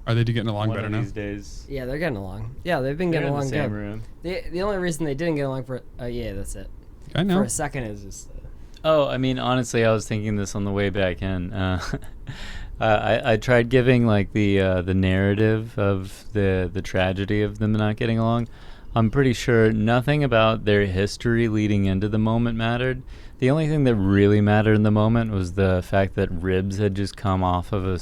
Are they getting along One better of now? these days. Yeah, they're getting along. Yeah, they've been They're getting in the along same good. room. The only reason they didn't get along for yeah, that's it. I know. For a second is just Oh, I mean, honestly, I was thinking this on the way back in. I tried giving like the narrative of the tragedy of them not getting along. I'm pretty sure nothing about their history leading into the moment mattered. The only thing that really mattered in the moment was the fact that ribs had just come off of a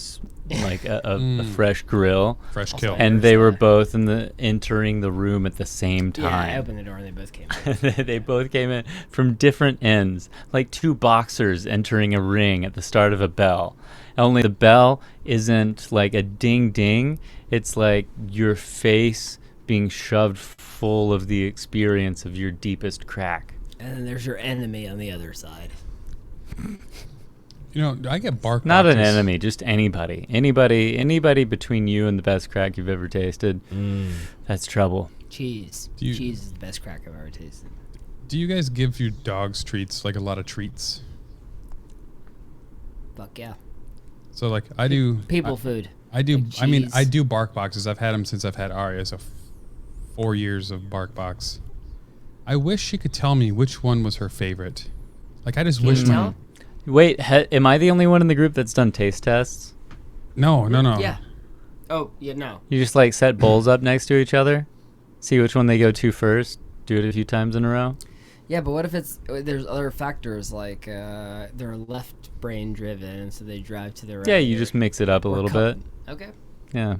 fresh grill, Fresh kill. and they were both entering the room at the same Yeah, I time. opened the door and they both came in. They both came in from different ends, like two boxers entering a ring at the start of a bell. Only the bell isn't like a ding ding, it's like your face being shoved full of the experience of your deepest crack. And then there's your enemy on the other side. You know, I get bark Not an boxes. enemy, just anybody. Anybody between you and the best crack you've ever tasted. That's trouble. Cheese. Do you- Cheese is the best crack I've ever tasted. Do you guys give your dogs treats, like a lot of treats? Fuck yeah. So like I do. People food. I do. Like I mean, cheese. I do bark boxes. I've had them since I've had Arya. So 4 years of bark box. I wish she could tell me which one was her favorite. Like I just wish. you tell? Wait, am I the only one in the group that's done taste tests? No. Yeah. Oh, yeah, no. You just like set bowls up next to each other, see which one they go to first, do it a few times in a row. Yeah, but what if there's other factors like they're left brain driven, so they drive to the right? Yeah, you just mix it up a little bit. Okay. Yeah.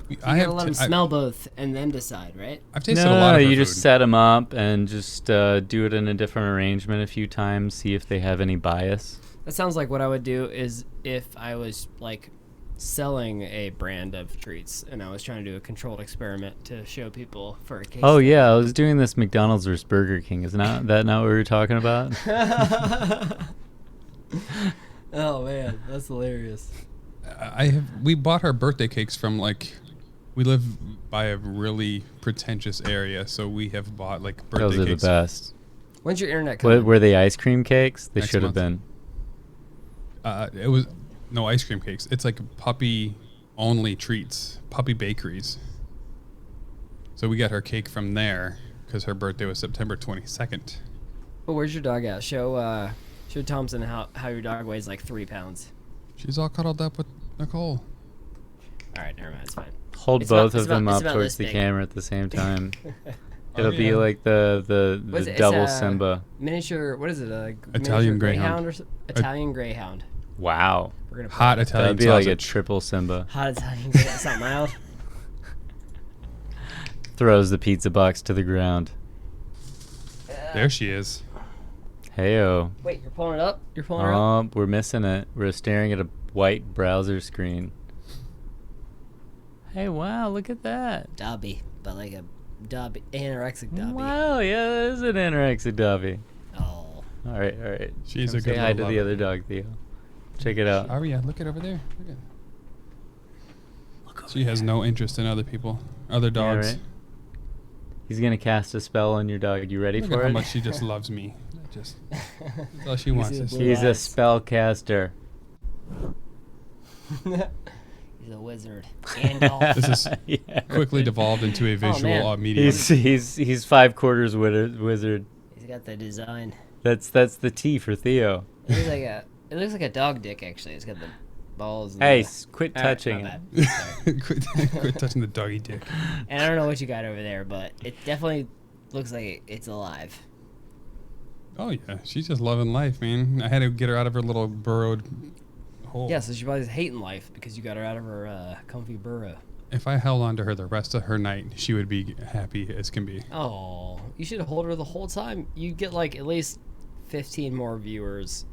You I gotta have. let them smell both and then decide, right? I've tasted a lot of her you just food. set them up and just do it in a different arrangement a few times, see if they have any bias. That sounds like what I would do is if I was like selling a brand of treats and I was trying to do a controlled experiment to show people for a case. Oh yeah, I was doing this McDonald's versus Burger King. Is that not what we were talking about? Oh man, that's hilarious. We bought our birthday cakes from like. We live by a really pretentious area, so we have bought like birthday Those are the cakes. best. When's your internet coming? Were they ice cream cakes? They Next should have month. been. It was no ice cream cakes. It's like puppy only treats, puppy bakeries. So we got her cake from there because her birthday was September 22nd. Oh, where's your dog at? Show Thompson how your dog weighs like 3 pounds. She's all cuddled up with Nicole. All right, never mind, it's fine. Hold It's both about- of them it's up about towards this the big. camera at the same time. Oh, It'll be yeah. like the What is it? It's double a Simba. Miniature. What is it? A Italian miniature greyhound. or Italian greyhound. Wow. We're gonna put Hot it- Italian That'd be like a sausage. triple Simba. hot Italian greyhound. That's not mild. Throws the pizza box to the ground. There she is. Heyo. Wait, you're pulling it up? You're pulling her up? Oh, we're missing it. We're staring at a white browser screen. Hey, wow, look at that. Dobby, but like a Dobby, anorexic Dobby. Wow, yeah, that is an anorexic Dobby. Oh. All right. She's Come a say good hi to little the lover. other dog, Theo. Check it out. Aria, look at over there. Look at. She has no interest in other people, other dogs. right. He's gonna cast a spell on your dog. You ready Look for at how it? much she just loves me. That's all she wants. see Is the blue He's a eyes. spellcaster. He's a wizard. Gandalf. This is Yeah, quickly right. devolved into a visual man. medium. He's 5/4 wizard. He's got the design. That's the T for Theo. It looks like a dog dick actually. It's got the balls. And Hey, the, quit All right, touching my it. bad. quit touching the doggy dick. And I don't know what you got over there, but it definitely looks like it's alive. Oh yeah, she's just loving life, man. I had to get her out of her little burrowed hole. Yeah, so she probably is hating life because you got her out of her comfy burrow. If I held on to her the rest of her night, she would be happy as can be. Oh, you should hold her the whole time. You get like at least 15 more viewers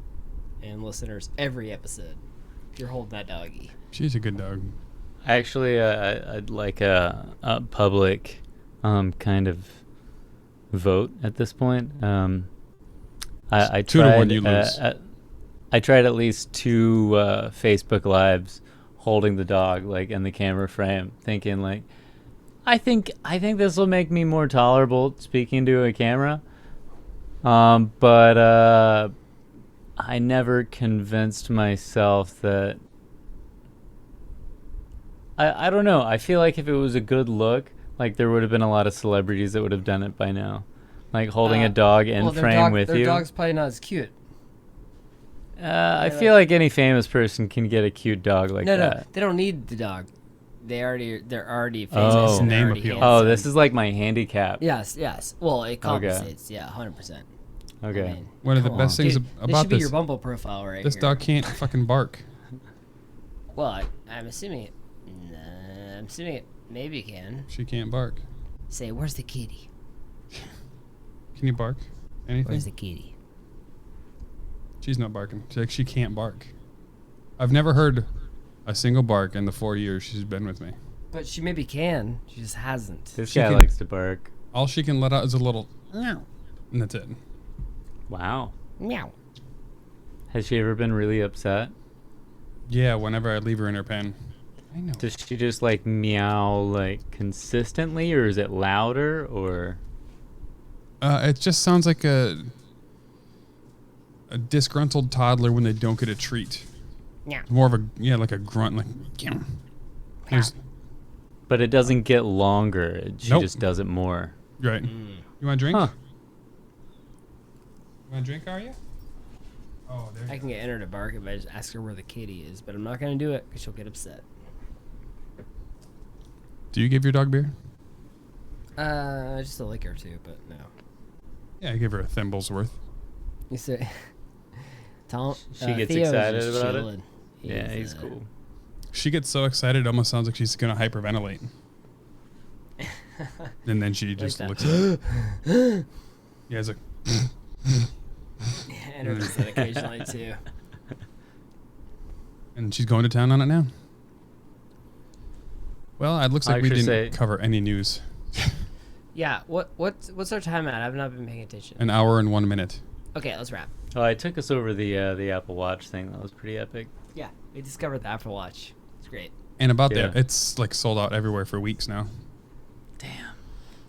and listeners every episode if you're holding that doggy. She's a good dog. Actually, I'd like a public kind of vote at this point. I 2 to 1, tried, you lose. I tried at least 2 Facebook lives holding the dog like in the camera frame, thinking like, I think this will make me more tolerable speaking to a camera. But I never convinced myself that. I don't know. I feel like if it was a good look, like there would have been a lot of celebrities that would have done it by now, like holding a dog in frame with their you. dog's probably not as cute. I feel like any famous person can get a cute dog like No, that. they don't need the dog. They're already famous. Oh. and they're Name already appeal. Oh, handsome. this is like my handicap. Yes. Well, it compensates. Yeah, 100%. Okay. I mean, One of the come best on. things Dude, this about should be this. your Bumble profile right This here. dog can't fucking bark. Well, I'm assuming it. I'm assuming it maybe can. She can't bark. Say, where's the kitty? Can you bark? Anything? Where's the kitty? She's not barking. She can't bark. I've never heard a single bark in the 4 years she's been with me. But she maybe can. She just hasn't. This She guy can- likes to bark. All she can let out is a little, Meow. and that's it. Wow. Meow. Has she ever been really upset? Yeah, whenever I leave her in her pen. I know. Does she just like meow like consistently, or is it louder, or? It just sounds like a disgruntled toddler when they don't get a treat. Meow. More of a like a grunt, like. There's, But it doesn't get longer. She Nope. just does it more. right. Mm. You want a drink? Huh. You want a drink? Are you? Oh, there. I can get Enter to bark if I just ask her where the kitty is, but I'm not gonna do it because she'll get upset. Do you give your dog beer? Just a lick or two, but no. Yeah, I give her a thimble's worth. You say, Tom. She gets Theo's excited just about it? chilling. Yeah, he's cool. She gets so excited, it almost sounds like she's gonna hyperventilate. And then she just that. looks at it. Yeah, it's like. Enter does that occasionally too. And she's going to town on it now. Well, it looks I like we should didn't say- cover any news. Yeah. What's our time at? I've not been paying attention. An hour and 1 minute. Okay, let's wrap. Oh, I took us over the Apple Watch thing. That was pretty epic. Yeah, we discovered the Apple Watch. It's great. And about Yeah. that, it's like sold out everywhere for weeks now. Damn.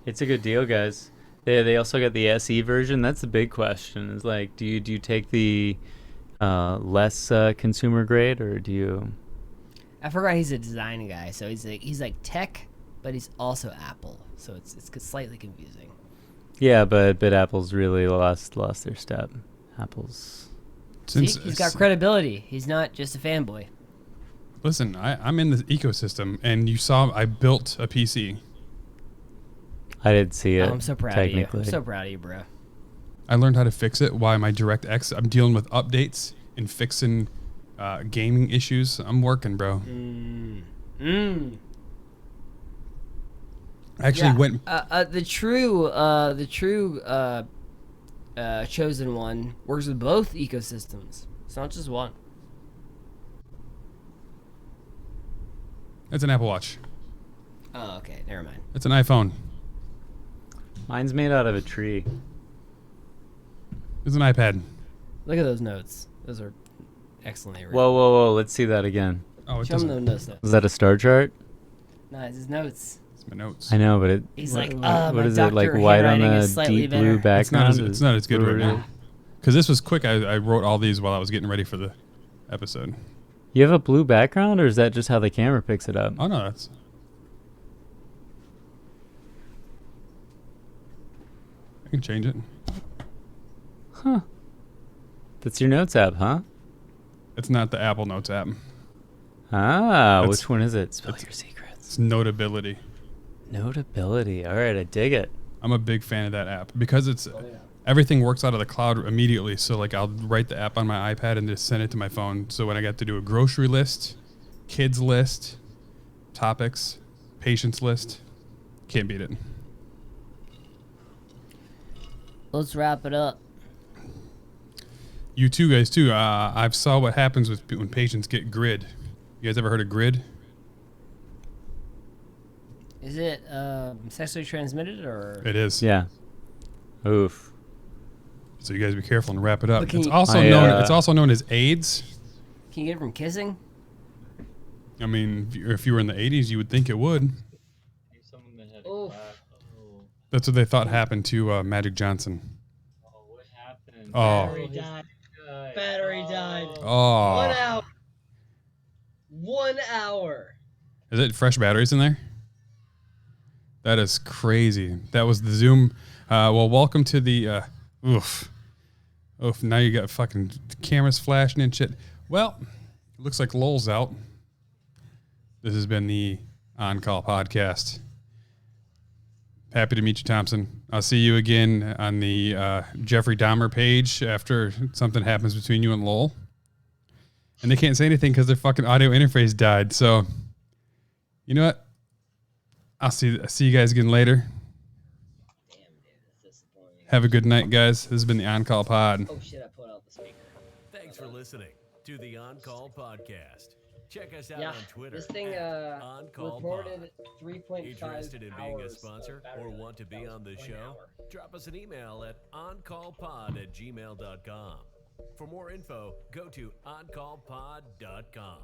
It's a good deal, guys. They also got the SE version. That's the big question. Is like, do you take the less consumer grade, or do you? I forgot he's a design guy, so he's like tech, but he's also Apple, so it's slightly confusing. Yeah, but Apple's really lost their step. Apple's. See, he's got credibility. He's not just a fanboy. Listen, I'm in this ecosystem, and you saw I built a PC. I didn't see it. Oh, I'm so proud of you. technically. I'm so proud of you, bro. I learned how to fix it. Why my DirectX? I'm dealing with updates and fixing gaming issues. I'm working, bro. I actually went. The true chosen one works with both ecosystems. It's not just one. It's an Apple Watch. Oh, okay. Never mind. It's an iPhone. Mine's made out of a tree. It's an iPad. Look at those notes. Those are excellently written. Whoa! Let's see that again. Oh, it Show him doesn't. those notes. Was that a star chart? No, it's his notes. It's my notes. I know, but it. He's what, like, what my is it like? doctor White on handwriting a is slightly deep blue better. It's not. background. It's not as good right Blue. now. Because this was quick. I wrote all these while I was getting ready for the episode. You have a blue background, or is that just how the camera picks it up? Oh no, that's. I can change it. Huh. That's your notes app, huh? It's not the Apple Notes app. Ah, That's- which one is it? Spill that's- your secrets. It's Notability. Notability. All right, I dig it. I'm a big fan of that app because it's everything works out of the cloud immediately. So like I'll write the app on my iPad and just send it to my phone. So when I got to do a grocery list, kids list, topics, patients list, can't beat it. Let's wrap it up. You two guys too. I've saw what happens with when patients get grid. You guys ever heard of grid? Is it sexually transmitted or? It is. Yeah. Oof. So you guys be careful and wrap it up. But can It's you- also I, known. uh, It's also known as AIDS. Can you get it from kissing? I mean, if you were in the 80s, you would think it would. Oof. That's what they thought happened to Magic Johnson. What happened? Oh. Battery died. Battery died. 1 Oh. hour. 1 hour. Is it fresh batteries in there? That is crazy. That was the Zoom. Well, welcome to the. Oof. Now you got fucking cameras flashing and shit. Well, it looks like Lowell's out. This has been the On Call podcast. Happy to meet you, Thompson. I'll see you again on the Jeffrey Dahmer page after something happens between you and Lowell. And they can't say anything because their fucking audio interface died. So, you know what? I'll see you guys again later. Damn, dude, that's disappointing. Have a good night, guys. This has been the On Call Pod. Oh shit, I put out the speaker. Thanks for listening to the On Call Podcast. Check us out Yeah, on Twitter. this thing at OnCallPod. reported 3.5 Interested in being a hours sponsor of battery or life. want to That be was on the 1 show? hour. Drop us an email at oncallpod@gmail.com. For more info, go to oncallpod.com.